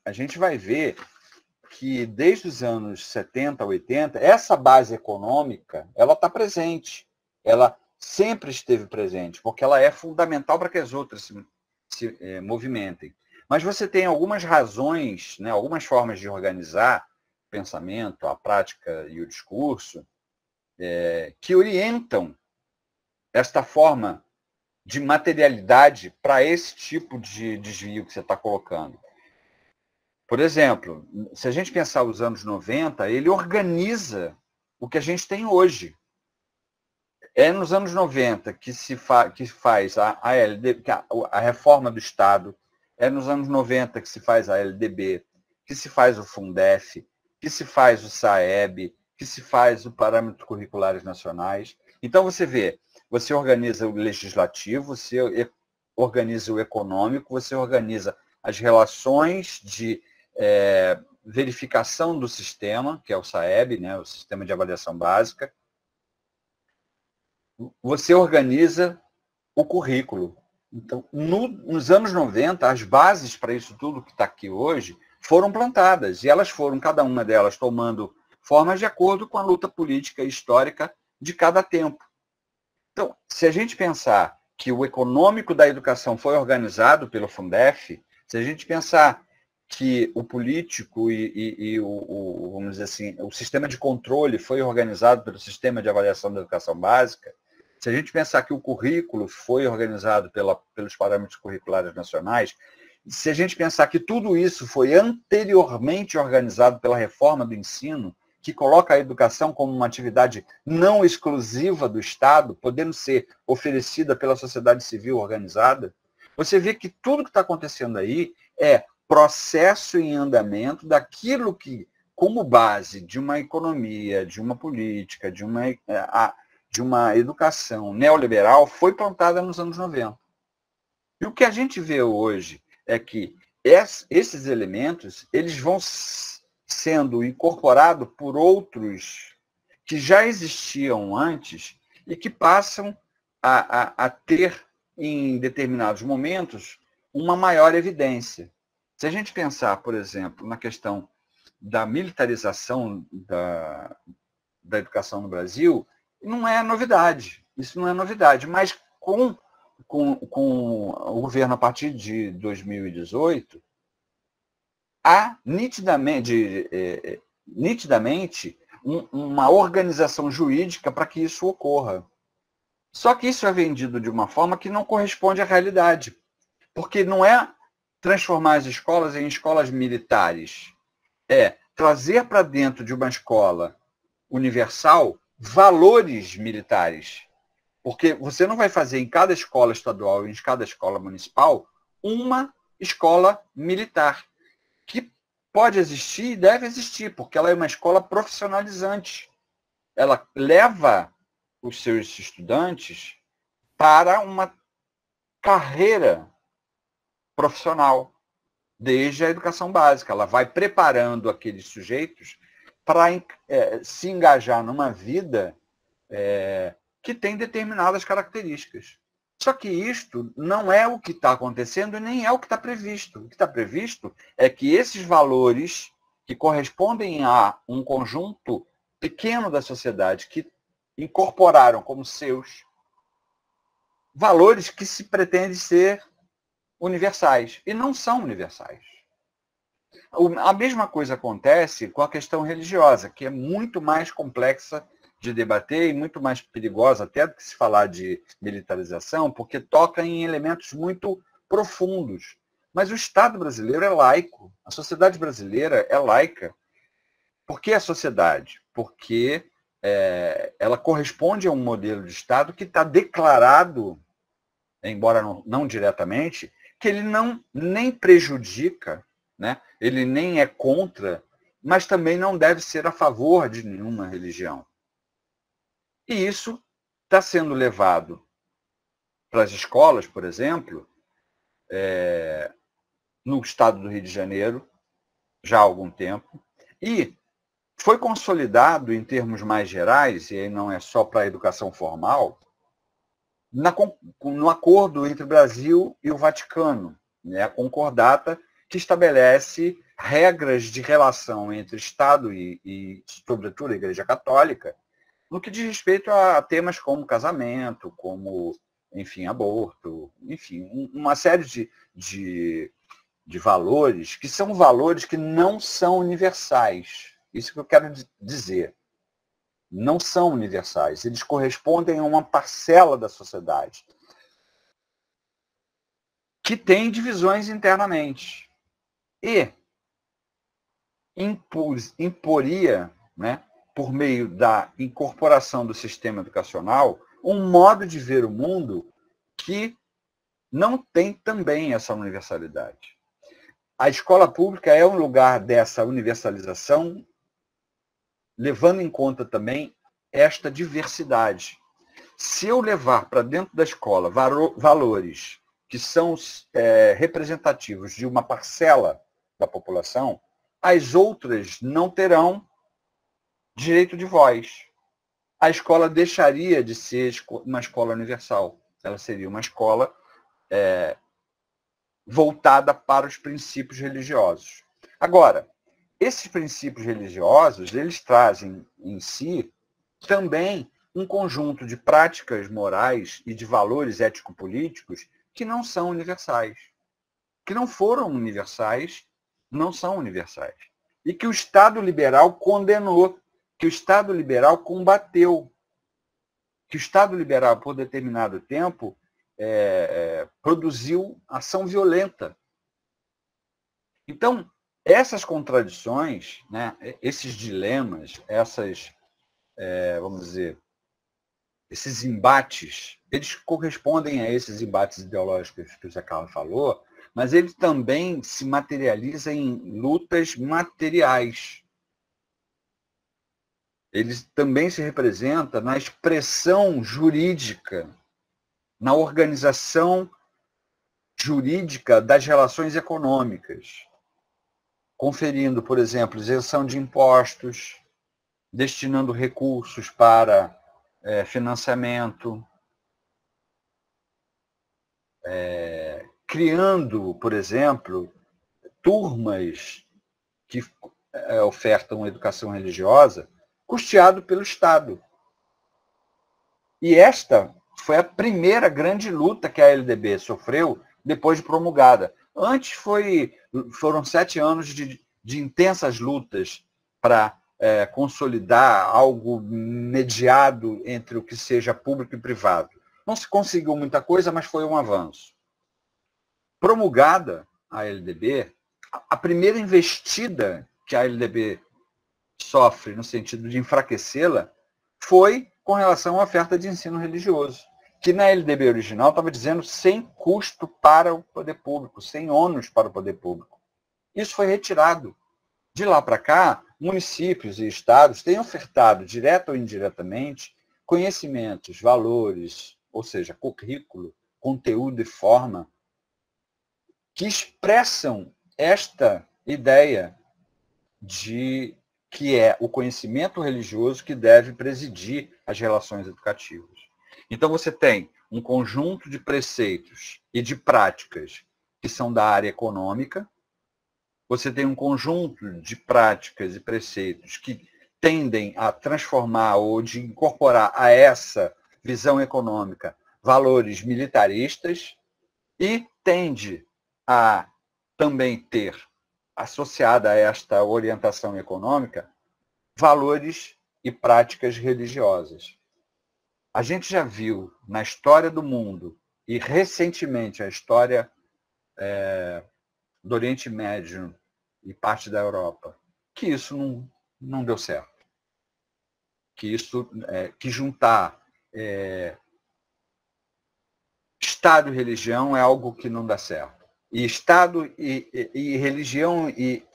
a gente vai ver que desde os anos 70, 80, essa base econômica ela está presente. Ela sempre esteve presente, porque ela é fundamental para que as outras se movimentem. Mas você tem algumas razões, né, algumas formas de organizar o pensamento, a prática e o discurso, que orientam esta forma de materialidade para esse tipo de desvio que você está colocando. Por exemplo, se a gente pensar os anos 90, ele organiza o que a gente tem hoje. É nos anos 90 que faz a reforma do Estado, é nos anos 90 que se faz a LDB, que se faz o Fundef, que se faz o SAEB, que se faz o Parâmetros Curriculares Nacionais. Então, você vê, você organiza o legislativo, você organiza o econômico, você organiza as relações de verificação do sistema, que é o SAEB, né, o Sistema de Avaliação Básica. Você organiza o currículo. Então, nos anos 90, as bases para isso tudo que está aqui hoje foram plantadas, e elas foram, cada uma delas, tomando formas de acordo com a luta política e histórica de cada tempo. Então, se a gente pensar que o econômico da educação foi organizado pelo Fundef, se a gente pensar que o político vamos dizer assim, o sistema de controle foi organizado pelo Sistema de Avaliação da Educação Básica, se a gente pensar que o currículo foi organizado pelos Parâmetros Curriculares Nacionais, se a gente pensar que tudo isso foi anteriormente organizado pela reforma do ensino, que coloca a educação como uma atividade não exclusiva do Estado, podendo ser oferecida pela sociedade civil organizada, você vê que tudo que está acontecendo aí é processo em andamento daquilo que, como base de uma economia, de uma política, de uma educação neoliberal, foi plantada nos anos 90. E o que a gente vê hoje é que esses elementos eles vão sendo incorporados por outros que já existiam antes e que passam a ter, em determinados momentos, uma maior evidência. Se a gente pensar, por exemplo, na questão da militarização da educação no Brasil, não é novidade. Isso não é novidade, mas com o governo a partir de 2018, há nitidamente uma organização jurídica para que isso ocorra. Só que isso é vendido de uma forma que não corresponde à realidade, porque não é transformar as escolas em escolas militares, é trazer para dentro de uma escola universal valores militares. Porque você não vai fazer em cada escola estadual e em cada escola municipal uma escola militar, que pode existir e deve existir, porque ela é uma escola profissionalizante. Ela leva os seus estudantes para uma carreira profissional, desde a educação básica. Ela vai preparando aqueles sujeitos para se engajar numa vida que tem determinadas características. Só que isto não é o que está acontecendo e nem é o que está previsto. O que está previsto é que esses valores que correspondem a um conjunto pequeno da sociedade que incorporaram como seus valores que se pretendem ser universais e não são universais. A mesma coisa acontece com a questão religiosa, que é muito mais complexa de debater e muito mais perigosa até do que se falar de militarização, porque toca em elementos muito profundos. Mas o Estado brasileiro é laico, a sociedade brasileira é laica. Por que a sociedade? Porque ela corresponde a um modelo de Estado que está declarado, embora não diretamente, que ele não nem prejudica, né? Ele nem é contra, mas também não deve ser a favor de nenhuma religião. E isso está sendo levado para as escolas, por exemplo, no estado do Rio de Janeiro, já há algum tempo, e foi consolidado em termos mais gerais, e aí não é só para a educação formal, no acordo entre o Brasil e o Vaticano, né, a concordata que estabelece regras de relação entre Estado e sobretudo, a Igreja Católica, no que diz respeito a temas como casamento, como, enfim, aborto, enfim, uma série de valores que são valores que não são universais. Isso que eu quero dizer. Não são universais. Eles correspondem a uma parcela da sociedade que tem divisões internamente. E imporia, né, por meio da incorporação do sistema educacional, um modo de ver o mundo que não tem também essa universalidade. A escola pública é um lugar dessa universalização, levando em conta também esta diversidade. Se eu levar para dentro da escola valores que são representativos de uma parcela da população, as outras não terão direito de voz. A escola deixaria de ser uma escola universal. Ela seria uma escola voltada para os princípios religiosos. Agora, esses princípios religiosos, eles trazem em si também um conjunto de práticas morais e de valores ético-políticos que não são universais. Que não foram universais, não são universais. E que o Estado liberal condenou, que o Estado liberal combateu, que o Estado liberal, por determinado tempo, produziu ação violenta. Então, essas contradições, né, esses dilemas, vamos dizer, esses embates, eles correspondem a esses embates ideológicos que o Zé Carlos falou, mas ele também se materializa em lutas materiais. Ele também se representa na expressão jurídica, na organização jurídica das relações econômicas, conferindo, por exemplo, isenção de impostos, destinando recursos para financiamento, criando, por exemplo, turmas que ofertam educação religiosa, custeado pelo Estado. E esta foi a primeira grande luta que a LDB sofreu depois de promulgada. Antes foram 7 anos de intensas lutas para consolidar algo mediado entre o que seja público e privado. Não se conseguiu muita coisa, mas foi um avanço. Promulgada a LDB, a primeira investida que a LDB sofre no sentido de enfraquecê-la foi com relação à oferta de ensino religioso, que na LDB original estava dizendo sem custo para o poder público, sem ônus para o poder público. Isso foi retirado. De lá para cá, municípios e estados têm ofertado, direta ou indiretamente, conhecimentos, valores, ou seja, currículo, conteúdo e forma, que expressam esta ideia de que é o conhecimento religioso que deve presidir as relações educativas. Então, você tem um conjunto de preceitos e de práticas que são da área econômica, você tem um conjunto de práticas e preceitos que tendem a transformar ou de incorporar a essa visão econômica valores militaristas e tende a também ter, associada a esta orientação econômica, valores e práticas religiosas. A gente já viu na história do mundo e recentemente a história do Oriente Médio e parte da Europa, que isso não deu certo. Que juntar Estado e religião é algo que não dá certo. E Estado e religião e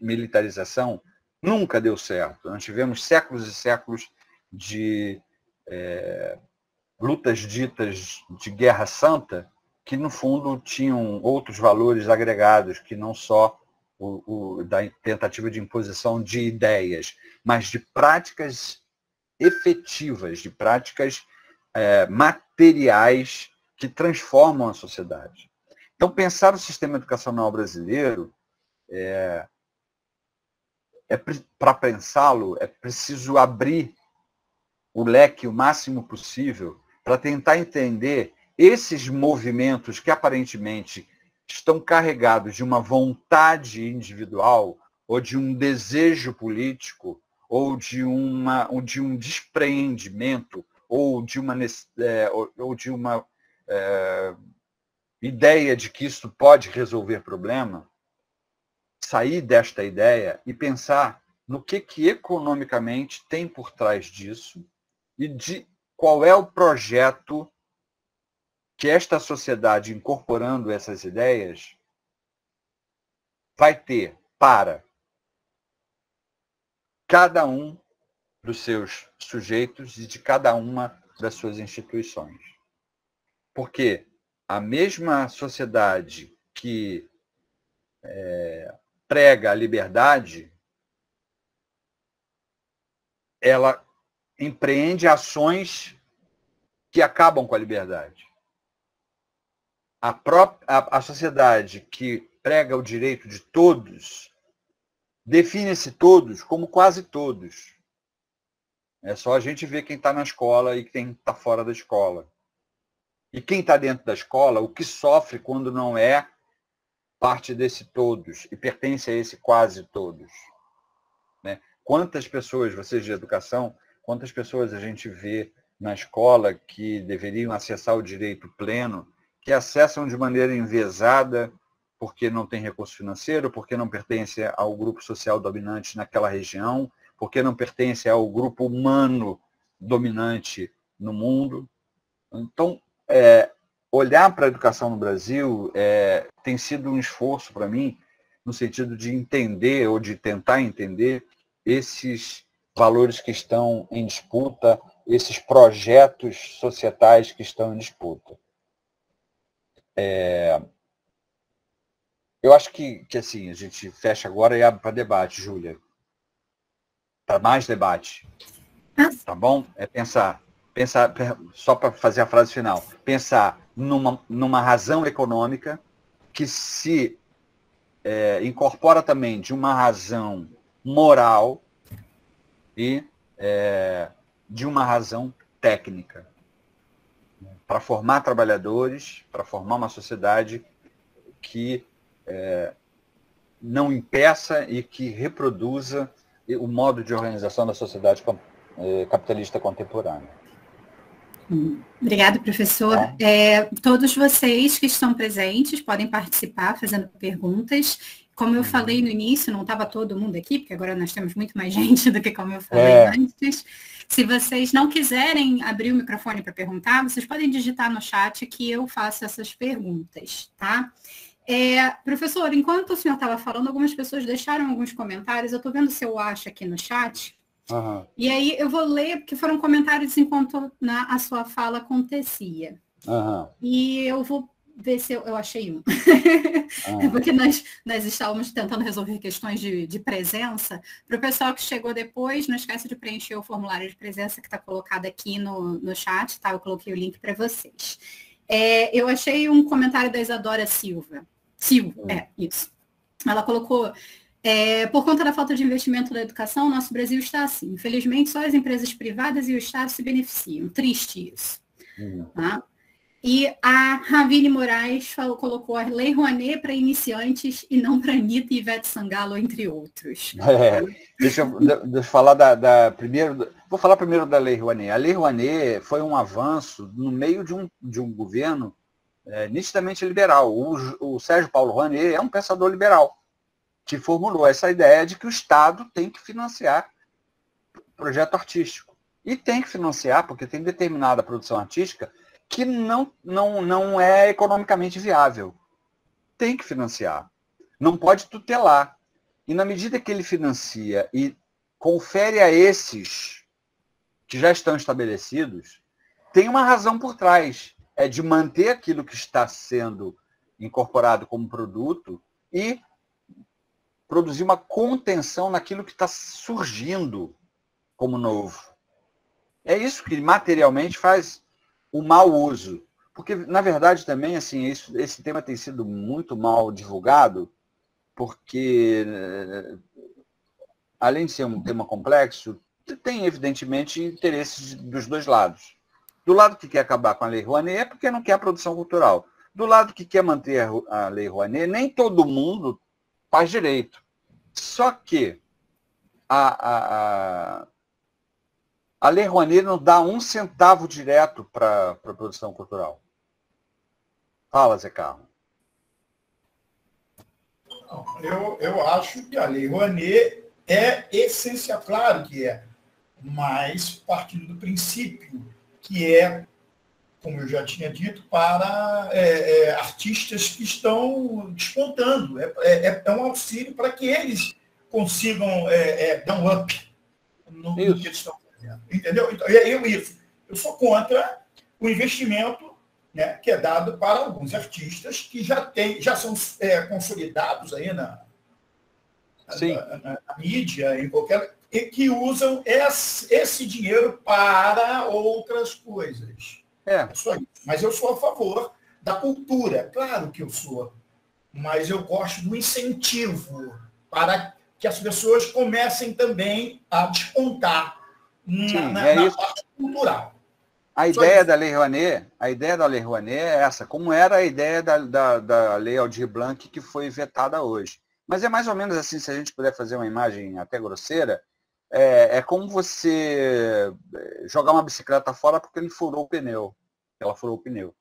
militarização nunca deu certo. Nós tivemos séculos e séculos de lutas ditas de guerra santa, que, no fundo, tinham outros valores agregados, que não só da tentativa de imposição de ideias, mas de práticas efetivas, de práticas materiais que transformam a sociedade. Então, pensar o sistema educacional brasileiro, para pensá-lo, é preciso abrir o leque o máximo possível para tentar entender esses movimentos que aparentemente estão carregados de uma vontade individual ou de um desejo político ou de um despreendimento ou de uma ideia de que isso pode resolver problema, sair desta ideia e pensar no que economicamente tem por trás disso e de qual é o projeto que esta sociedade, incorporando essas ideias, vai ter para cada um dos seus sujeitos e de cada uma das suas instituições. Porque a mesma sociedade que prega a liberdade, ela empreende ações que acabam com a liberdade. A sociedade que prega o direito de todos define-se todos como quase todos. É só a gente ver quem está na escola e quem está fora da escola. E quem está dentro da escola, o que sofre quando não é parte desse todos e pertence a esse quase todos. Né? Quantas pessoas, vocês de educação, quantas pessoas a gente vê na escola que deveriam acessar o direito pleno, que acessam de maneira enviesada porque não tem recurso financeiro, porque não pertence ao grupo social dominante naquela região, porque não pertence ao grupo humano dominante no mundo. Então, olhar para a educação no Brasil tem sido um esforço para mim, no sentido de entender ou de tentar entender esses valores que estão em disputa, esses projetos societais que estão em disputa. Eu acho que assim, a gente fecha agora e abre para debate, Júlia. Para mais debate. Tá bom? Pensar, só para fazer a frase final, pensar numa razão econômica que se incorpora também de uma razão moral e de uma razão técnica, para formar trabalhadores, para formar uma sociedade que não impeça e que reproduza o modo de organização da sociedade capitalista contemporânea. Obrigada, professor. Todos vocês que estão presentes podem participar fazendo perguntas. Como eu falei no início, não estava todo mundo aqui, porque agora nós temos muito mais gente do que como eu falei antes. Se vocês não quiserem abrir o microfone para perguntar, vocês podem digitar no chat que eu faço essas perguntas, tá? Professor, enquanto o senhor estava falando, algumas pessoas deixaram alguns comentários. Eu estou vendo se eu acho aqui no chat. Uhum. E aí eu vou ler, porque foram comentários enquanto a sua fala acontecia. Uhum. E eu vou ver se eu achei um. Porque nós estávamos tentando resolver questões de presença. Para o pessoal que chegou depois, não esquece de preencher o formulário de presença que está colocado aqui no chat, tá? Eu coloquei o link para vocês. Eu achei um comentário da Isadora Silva. Isso. Ela colocou... por conta da falta de investimento na educação, nosso Brasil está assim. Infelizmente, só as empresas privadas e o Estado se beneficiam. Triste isso. Tá? E a Ravine Moraes colocou a Lei Rouanet para iniciantes e não para Anitta e Ivete Sangalo, entre outros. Deixa eu falar primeiro. Vou falar primeiro da Lei Rouanet. A Lei Rouanet foi um avanço no meio de um governo nitidamente liberal. O Sérgio Paulo Rouanet é um pensador liberal, que formulou essa ideia de que o Estado tem que financiar projeto artístico. E tem que financiar, porque tem determinada produção artística que não é economicamente viável. Tem que financiar. Não pode tutelar. E na medida que ele financia e confere a esses que já estão estabelecidos, tem uma razão por trás. É de manter aquilo que está sendo incorporado como produto e produzir uma contenção naquilo que está surgindo como novo. É isso que materialmente faz o mau uso. Porque, na verdade, também, assim, esse tema tem sido muito mal divulgado, porque, além de ser um tema complexo, tem, evidentemente, interesses dos dois lados. Do lado que quer acabar com a Lei Rouanet é porque não quer a produção cultural. Do lado que quer manter a Lei Rouanet, nem todo mundo faz direito. Só que a Lei Rouanet não dá um centavo direto para a produção cultural. Fala, Zé Carlos. Eu acho que a Lei Rouanet é essencial, claro que é, mas partindo do princípio que é, como eu já tinha dito, para artistas que estão despontando. É um auxílio para que eles consigam dar um up no que eles estão fazendo. Entendeu? Então, eu sou contra o investimento, né, que é dado para alguns artistas que já são consolidados aí na mídia, em qualquer, e que usam esse dinheiro para outras coisas. Só isso. Mas eu sou a favor da cultura, claro que eu sou, mas eu gosto do incentivo para que as pessoas comecem também a despontar na parte cultural. A ideia da Lei Rouanet é essa, como era a ideia da Lei Aldir Blanc, que foi vetada hoje. Mas é mais ou menos assim, se a gente puder fazer uma imagem até grosseira, é como você jogar uma bicicleta fora porque ela furou o pneu.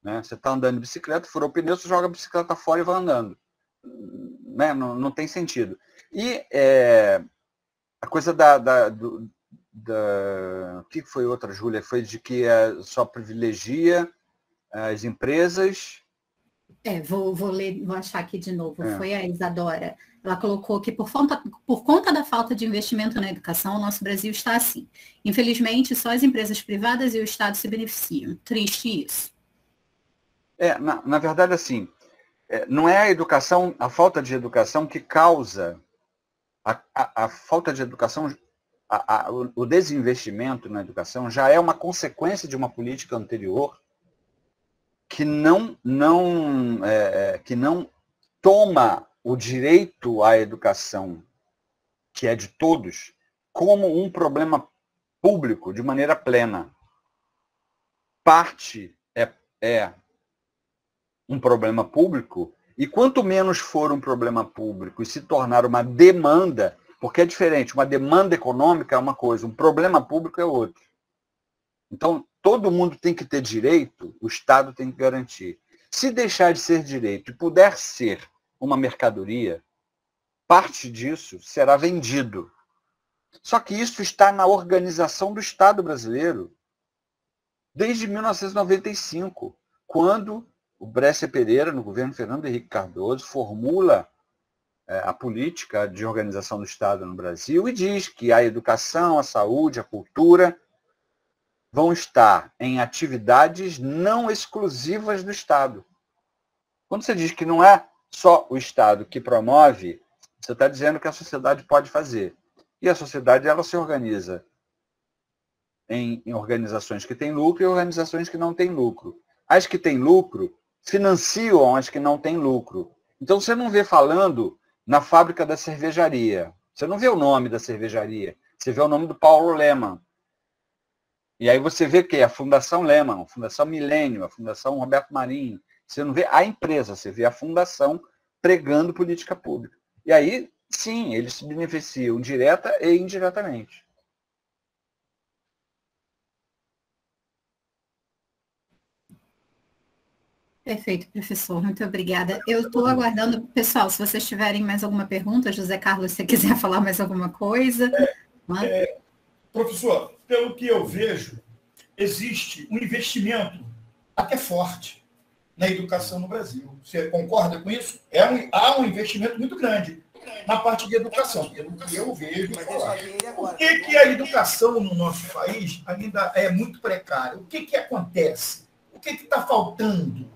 Né? Você está andando de bicicleta, furou o pneu, você joga a bicicleta fora e vai andando. Né? Não tem sentido. E a coisa o que foi outra, Júlia? Foi de que só privilegia as empresas. Vou ler, vou achar aqui de novo. Foi a Isadora. Ela colocou que por conta da falta de investimento na educação, o nosso Brasil está assim. Infelizmente, só as empresas privadas e o Estado se beneficiam. Triste isso. Na verdade, assim, não é a falta de educação que causa a falta de educação. O desinvestimento na educação já é uma consequência de uma política anterior que não toma o direito à educação, que é de todos, como um problema público de maneira plena. Parte é um problema público, e quanto menos for um problema público e se tornar uma demanda, porque é diferente, uma demanda econômica é uma coisa, um problema público é outra. Então, todo mundo tem que ter direito, o Estado tem que garantir. Se deixar de ser direito e puder ser uma mercadoria, parte disso será vendido. Só que isso está na organização do Estado brasileiro desde 1995, quando o Bresser Pereira, no governo Fernando Henrique Cardoso, formula a política de organização do Estado no Brasil e diz que a educação, a saúde, a cultura vão estar em atividades não exclusivas do Estado. Quando você diz que não é só o Estado que promove, você está dizendo que a sociedade pode fazer. E a sociedade ela se organiza em organizações que têm lucro e organizações que não têm lucro. As que têm lucro financiam as que não têm lucro. Então você não vê falando na fábrica da cervejaria. Você não vê o nome da cervejaria. Você vê o nome do Paulo Lemann. E aí você vê que a Fundação Lemann, a Fundação Milênio, a Fundação Roberto Marinho. Você não vê a empresa, você vê a fundação pregando política pública. E aí, sim, eles se beneficiam direta e indiretamente. Perfeito, professor. Muito obrigada. Eu estou aguardando, pessoal, se vocês tiverem mais alguma pergunta, José Carlos, se você quiser falar mais alguma coisa. Professor, pelo que eu vejo, existe um investimento até forte na educação no Brasil. Você concorda com isso? Há um investimento muito grande na parte de educação, pelo que eu vejo falar. Por que a educação no nosso país ainda é muito precária? O que acontece? O que está faltando?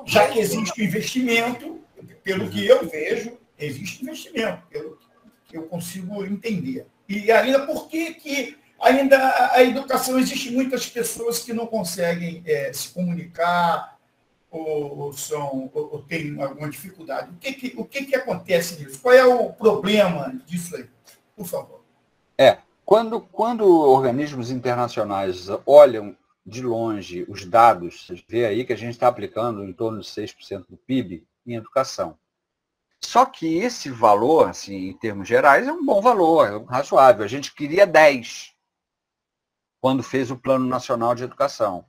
Já que existe investimento, pelo que eu vejo, existe investimento, pelo que eu consigo entender. E ainda por que ainda a educação, existe muitas pessoas que não conseguem se comunicar ou têm alguma dificuldade. O que acontece nisso? Qual é o problema disso aí? Por favor. Quando organismos internacionais olham de longe os dados, você vê aí que a gente está aplicando em torno de 6% do PIB em educação. Só que esse valor, assim, em termos gerais, é um bom valor, é razoável. A gente queria 10 quando fez o Plano Nacional de Educação.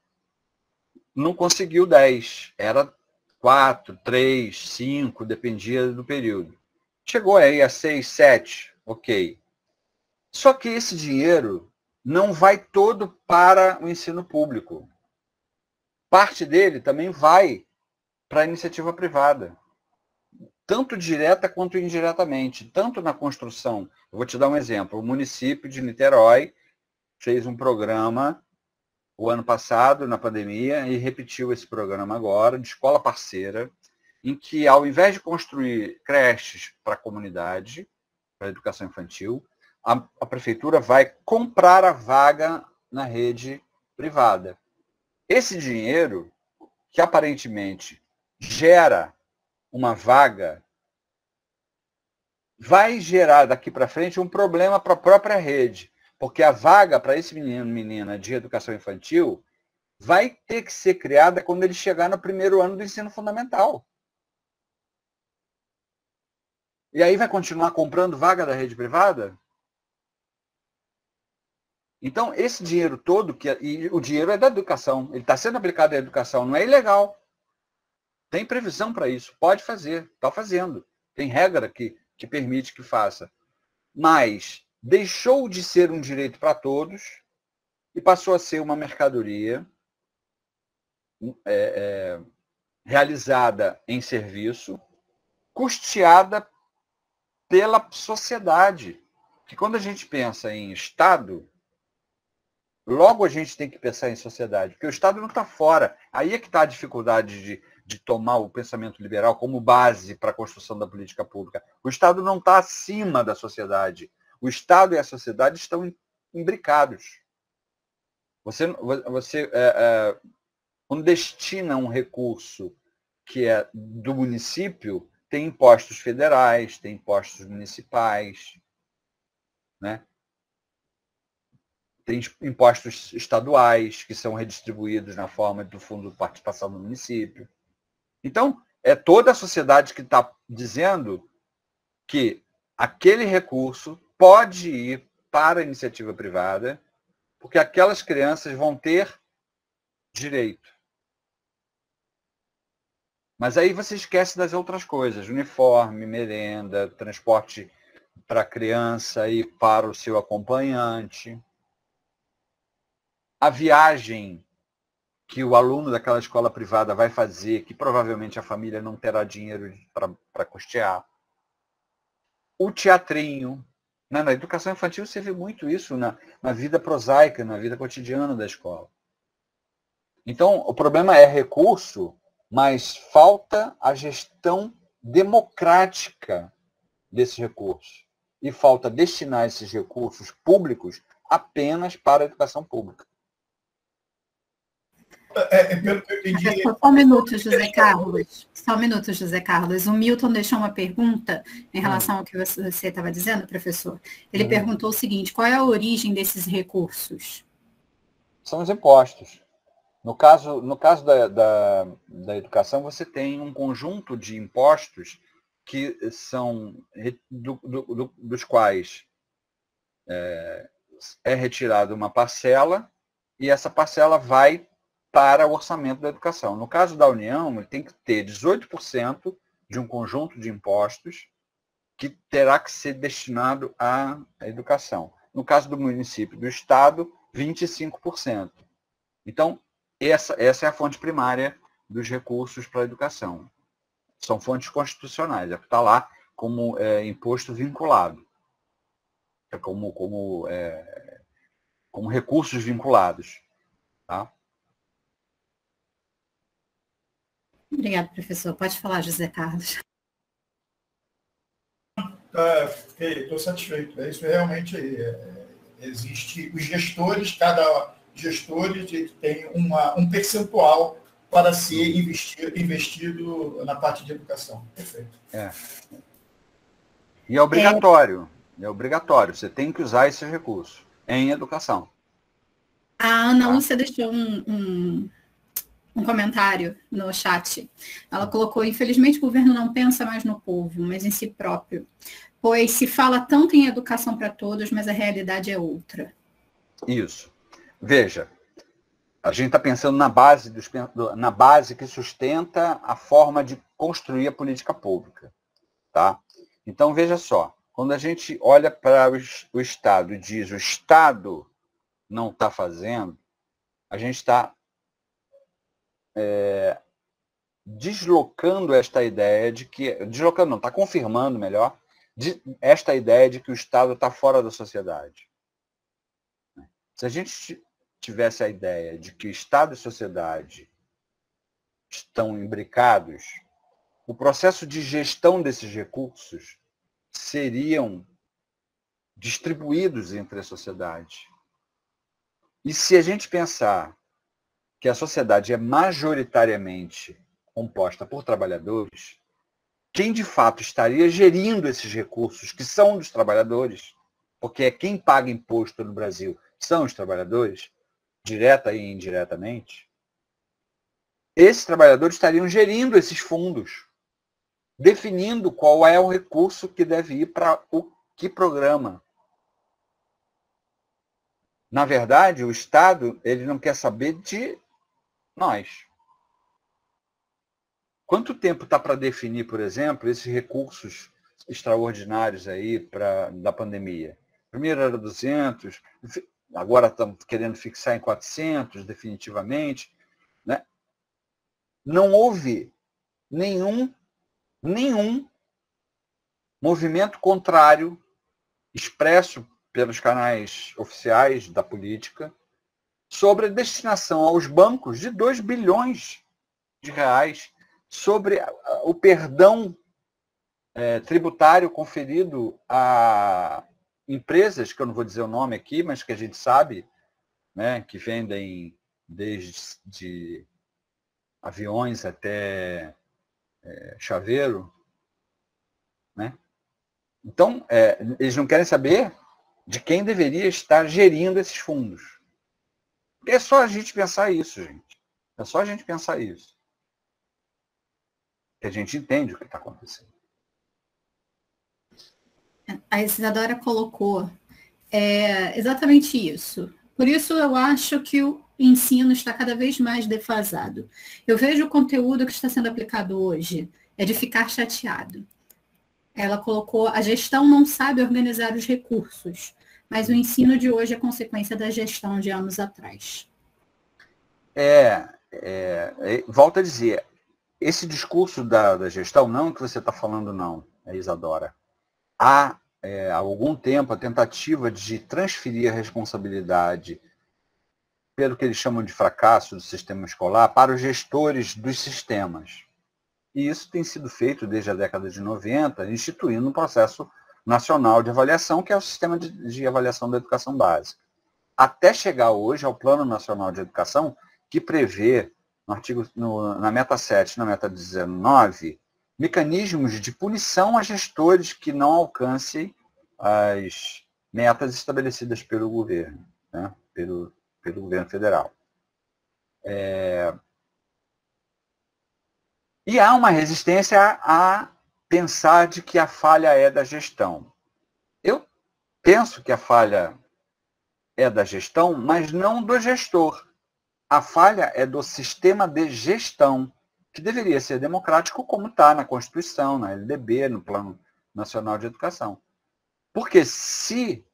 Não conseguiu 10, era 4, 3, 5, dependia do período. Chegou aí a 6, 7, ok. Só que esse dinheiro não vai todo para o ensino público. Parte dele também vai para a iniciativa privada, tanto direta quanto indiretamente, tanto na construção. Eu vou te dar um exemplo. O município de Niterói fez um programa o ano passado, na pandemia, e repetiu esse programa agora, de escola parceira, em que, ao invés de construir creches para a comunidade, para a educação infantil, a prefeitura vai comprar a vaga na rede privada. Esse dinheiro, que aparentemente gera uma vaga, vai gerar daqui para frente um problema para a própria rede, porque a vaga para esse menino, menina de educação infantil vai ter que ser criada quando ele chegar no primeiro ano do ensino fundamental. E aí vai continuar comprando vaga da rede privada? Então, esse dinheiro todo, e o dinheiro é da educação, ele está sendo aplicado à educação, não é ilegal. Tem previsão para isso, pode fazer, está fazendo. Tem regra que permite que faça. Mas deixou de ser um direito para todos e passou a ser uma mercadoria realizada em serviço, custeada pela sociedade. Que quando a gente pensa em Estado, logo a gente tem que pensar em sociedade, porque o Estado não está fora. Aí é que está a dificuldade de tomar o pensamento liberal como base para a construção da política pública. O Estado não está acima da sociedade. O Estado e a sociedade estão imbricados. Você quando destina um recurso que é do município, tem impostos federais, tem impostos municipais, né? Tem impostos estaduais que são redistribuídos na forma do Fundo de Participação do Município. Então, é toda a sociedade que está dizendo que aquele recurso pode ir para a iniciativa privada, porque aquelas crianças vão ter direito. Mas aí você esquece das outras coisas, uniforme, merenda, transporte para a criança e para o seu acompanhante. A viagem que o aluno daquela escola privada vai fazer, que provavelmente a família não terá dinheiro para custear. O teatrinho. Né? Na educação infantil você vê muito isso na vida prosaica, na vida cotidiana da escola. Então, o problema é recurso, mas falta a gestão democrática desses recursos. E falta destinar esses recursos públicos apenas para a educação pública. Pelo que eu entendi... Só um minuto, José Carlos. Só um minuto, José Carlos. O Milton deixou uma pergunta em relação ao que você estava dizendo, professor. Ele perguntou o seguinte: qual é a origem desses recursos? São os impostos. No caso da educação, você tem um conjunto de impostos que são dos quais é retirada uma parcela e essa parcela vai para o orçamento da educação. No caso da União, ele tem que ter 18% de um conjunto de impostos que terá que ser destinado à educação. No caso do município e do Estado, 25%. Então, essa é a fonte primária dos recursos para a educação. São fontes constitucionais, é o que está lá como imposto vinculado, como recursos vinculados. Tá? Obrigada, professor. Pode falar, José Carlos. Estou satisfeito. Isso realmente existe. Os gestores, cada gestor tem um percentual para ser investido na parte de educação. Perfeito. E é obrigatório. É obrigatório. Você tem que usar esse recurso em educação. A Ana Lúcia deixou um comentário no chat. Ela colocou: infelizmente o governo não pensa mais no povo, mas em si próprio, pois se fala tanto em educação para todos, mas a realidade é outra. Isso. Veja, a gente está pensando na base que sustenta a forma de construir a política pública. Tá? Então, veja só, quando a gente olha para o Estado e diz o Estado não está fazendo, a gente está deslocando esta ideia de que... Deslocando não, está confirmando, melhor, esta ideia de que o Estado está fora da sociedade. Se a gente tivesse a ideia de que Estado e sociedade estão imbricados, o processo de gestão desses recursos seriam distribuídos entre a sociedade. E se a gente pensar que a sociedade é majoritariamente composta por trabalhadores, quem de fato estaria gerindo esses recursos, que são dos trabalhadores, porque é quem paga imposto no Brasil, são os trabalhadores, direta e indiretamente, esses trabalhadores estariam gerindo esses fundos, definindo qual é o recurso que deve ir para o que programa. Na verdade, o Estado ele não quer saber de nós. Quanto tempo está para definir, por exemplo, esses recursos extraordinários aí da pandemia? Primeiro era 200, agora estamos querendo fixar em 400 definitivamente. Né? Não houve nenhum movimento contrário expresso pelos canais oficiais da política sobre a destinação aos bancos de 2 bilhões de reais, sobre o perdão tributário conferido a empresas, que eu não vou dizer o nome aqui, mas que a gente sabe, né, que vendem desde aviões até chaveiro. Né? Então, eles não querem saber de quem deveria estar gerindo esses fundos. É só a gente pensar isso, gente. É só a gente pensar isso. Que a gente entende o que está acontecendo. A Isadora colocou exatamente isso. Por isso eu acho que o ensino está cada vez mais defasado. Eu vejo o conteúdo que está sendo aplicado hoje, é de ficar chateado. Ela colocou: a gestão não sabe organizar os recursos, mas o ensino de hoje é consequência da gestão de anos atrás. Volto a dizer, esse discurso da gestão, não que você está falando, não, Isadora. Há algum tempo a tentativa de transferir a responsabilidade pelo que eles chamam de fracasso do sistema escolar para os gestores dos sistemas. E isso tem sido feito desde a década de 90, instituindo um processo nacional de avaliação, que é o sistema de avaliação da educação básica. Até chegar hoje ao Plano Nacional de Educação, que prevê, na meta 7 e na meta 19, mecanismos de punição a gestores que não alcancem as metas estabelecidas pelo governo, né? pelo governo federal. E há uma resistência a pensar de que a falha é da gestão. Eu penso que a falha é da gestão, mas não do gestor. A falha é do sistema de gestão, que deveria ser democrático, como está na Constituição, na LDB, no Plano Nacional de Educação. Porque se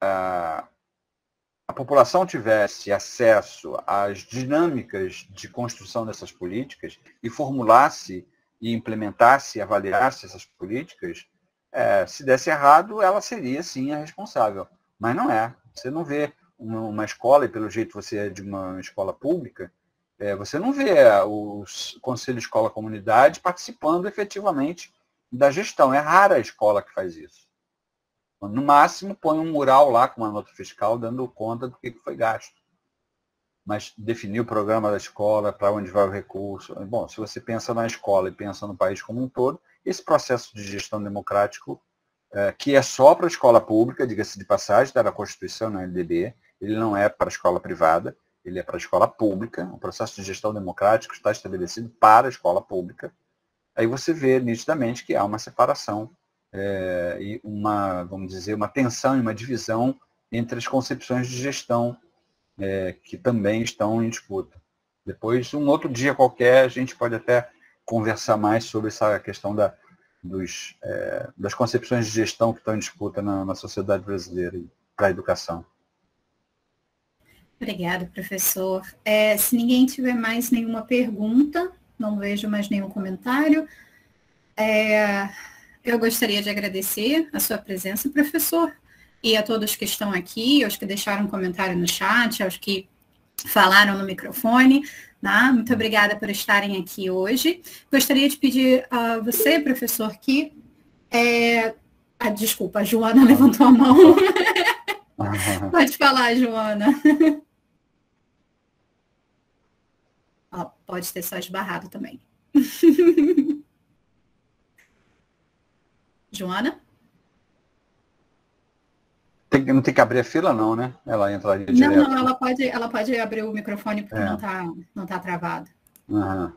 a população tivesse acesso às dinâmicas de construção dessas políticas e formulasse e implementasse e avaliasse essas políticas, se desse errado, ela seria, sim, a responsável. Mas não é. Você não vê uma escola, e pelo jeito você é de uma escola pública, você não vê os conselhos escola-comunidade participando efetivamente da gestão. É rara a escola que faz isso. No máximo, põe um mural lá com uma nota fiscal dando conta do que foi gasto. Mas definir o programa da escola, para onde vai o recurso. Bom, se você pensa na escola e pensa no país como um todo, esse processo de gestão democrático, que é só para a escola pública, diga-se de passagem, está na Constituição, na LDB, ele não é para a escola privada, ele é para a escola pública. O processo de gestão democrático está estabelecido para a escola pública. Aí você vê nitidamente que há uma separação e vamos dizer, uma tensão e uma divisão entre as concepções de gestão que também estão em disputa. Depois, um outro dia qualquer, a gente pode até conversar mais sobre essa questão das concepções de gestão que estão em disputa na sociedade brasileira para a educação. Obrigada, professor. Se ninguém tiver mais nenhuma pergunta, não vejo mais nenhum comentário, eu gostaria de agradecer a sua presença, professor, e a todos que estão aqui, aos que deixaram um comentário no chat, aos que falaram no microfone. Né? Muito obrigada por estarem aqui hoje. Gostaria de pedir a você, professor, que... desculpa, a Joana levantou a mão. Pode falar, Joana. Pode ter só esbarrado também. Joana? Não tem que abrir a fila, não, né? Ela entraria direto. Não, ela pode abrir o microfone porque não tá travado. Uhum.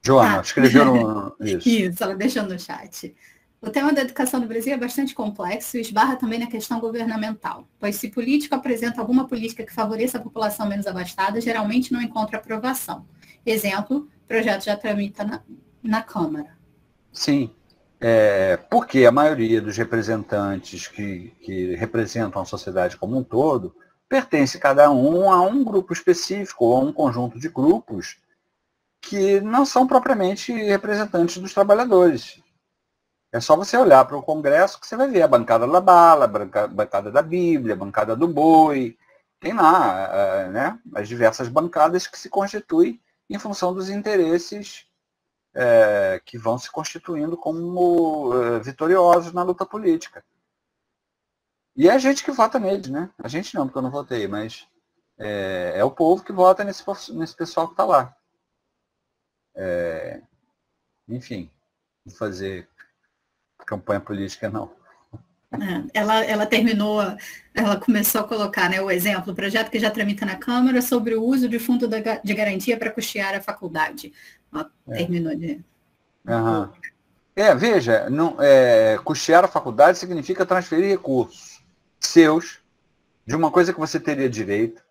Joana, escreveu isso. Isso, ela deixou no chat. O tema da educação no Brasil é bastante complexo e esbarra também na questão governamental, pois se político apresenta alguma política que favoreça a população menos abastada, geralmente não encontra aprovação. Exemplo, o projeto já tramita na Câmara. Sim, porque a maioria dos representantes que representam a sociedade como um todo pertence cada um a um grupo específico ou a um conjunto de grupos que não são propriamente representantes dos trabalhadores. É só você olhar para o Congresso que você vai ver a bancada da bala, a bancada da Bíblia, a bancada do boi. Tem lá né, as diversas bancadas que se constituem em função dos interesses que vão se constituindo como vitoriosos na luta política. E é a gente que vota neles, né? A gente não, porque eu não votei, mas é o povo que vota nesse pessoal que está lá. Enfim, não fazer campanha política, não. Ela terminou, ela começou a colocar, né, o exemplo, o projeto que já tramita na Câmara sobre o uso de fundo de garantia para custear a faculdade. Ela terminou de... Uhum. Veja, custear a faculdade significa transferir recursos seus de uma coisa que você teria direito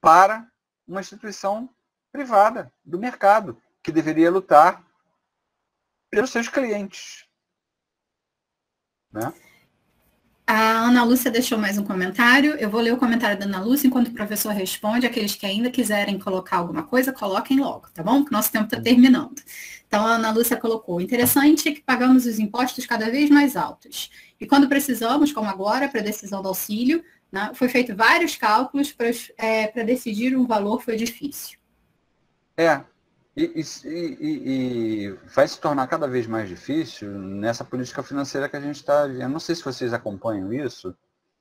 para uma instituição privada, do mercado, que deveria lutar pelos seus clientes. Né? A Ana Lúcia deixou mais um comentário. Eu vou ler o comentário da Ana Lúcia enquanto o professor responde. Aqueles que ainda quiserem colocar alguma coisa, coloquem logo, tá bom? Porque nosso tempo está terminando. Então, a Ana Lúcia colocou: interessante é que pagamos os impostos cada vez mais altos. E quando precisamos, como agora, para a decisão do auxílio, né, foi feito vários cálculos para decidir um valor, foi difícil. E vai se tornar cada vez mais difícil nessa política financeira que a gente está vivendo. Não sei se vocês acompanham isso,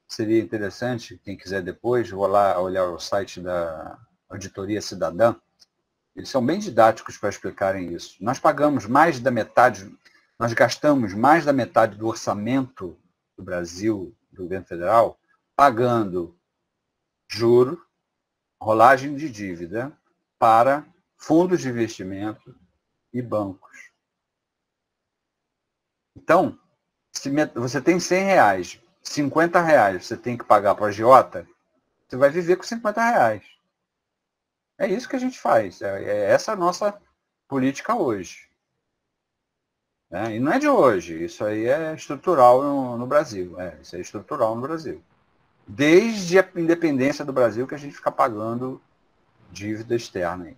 seria interessante, quem quiser depois, vou lá olhar o site da Auditoria Cidadã. Eles são bem didáticos para explicarem isso. Nós pagamos mais da metade, nós gastamos mais da metade do orçamento do Brasil, do governo federal, pagando juro, rolagem de dívida para fundos de investimento e bancos. Então, se você tem R$100, R$50 você tem que pagar para a agiota, você vai viver com R$50. É isso que a gente faz. É essa a nossa política hoje. E não é de hoje. Isso aí é estrutural no Brasil. Isso é estrutural no Brasil. Desde a independência do Brasil que a gente fica pagando dívida externa. Aí.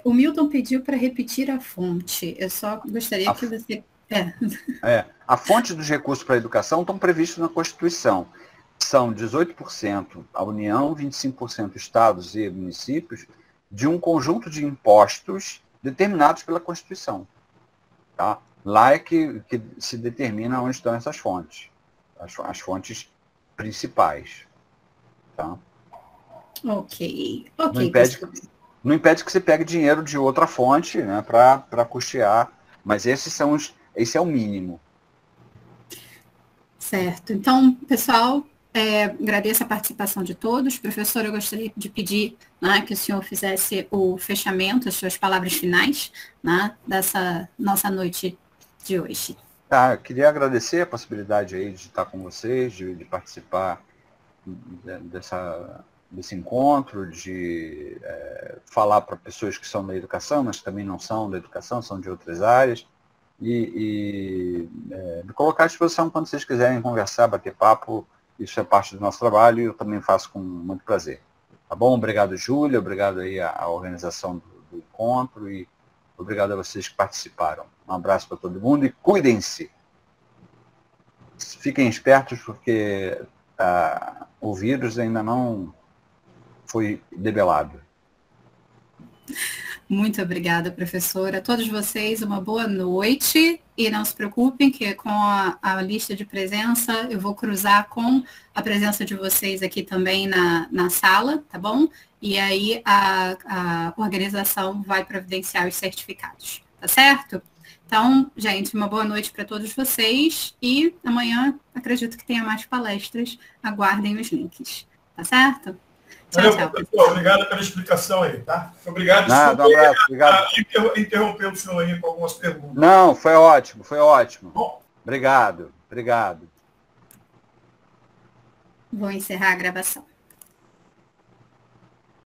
O Milton pediu para repetir a fonte. Eu só gostaria que você... A fonte dos recursos para a educação estão previstos na Constituição. São 18% a União, 25% estados e municípios, de um conjunto de impostos determinados pela Constituição. Tá? Lá é que se determina onde estão essas fontes. As fontes principais. Tá? Ok. Não impede que você pegue dinheiro de outra fonte, né, para custear, mas esse é o mínimo. Certo. Então, pessoal, agradeço a participação de todos. Professor, eu gostaria de pedir, né, que o senhor fizesse o fechamento, as suas palavras finais, né, dessa nossa noite de hoje. Eu queria agradecer a possibilidade aí de estar com vocês, de participar desse encontro, de falar para pessoas que são da educação, mas também não são da educação, são de outras áreas, e me colocar à disposição quando vocês quiserem conversar, bater papo. Isso é parte do nosso trabalho e eu também faço com muito prazer. Tá bom? Obrigado, Júlia, obrigado aí à organização do encontro e obrigado a vocês que participaram. Um abraço para todo mundo e cuidem-se. Fiquem espertos porque o vírus ainda não foi debelado. Muito obrigada, professora. A todos vocês, uma boa noite. E não se preocupem que com a lista de presença, eu vou cruzar com a presença de vocês aqui também na sala, tá bom? E aí a organização vai providenciar os certificados, tá certo? Então, gente, uma boa noite para todos vocês. E amanhã, acredito que tenha mais palestras. Aguardem os links, tá certo? Tchau, professor. Obrigado pela explicação aí, tá? Obrigado. Nada, um abraço. Obrigado. Interromper o senhor aí com algumas perguntas. Não, foi ótimo, foi ótimo. Bom. Obrigado. Vou encerrar a gravação.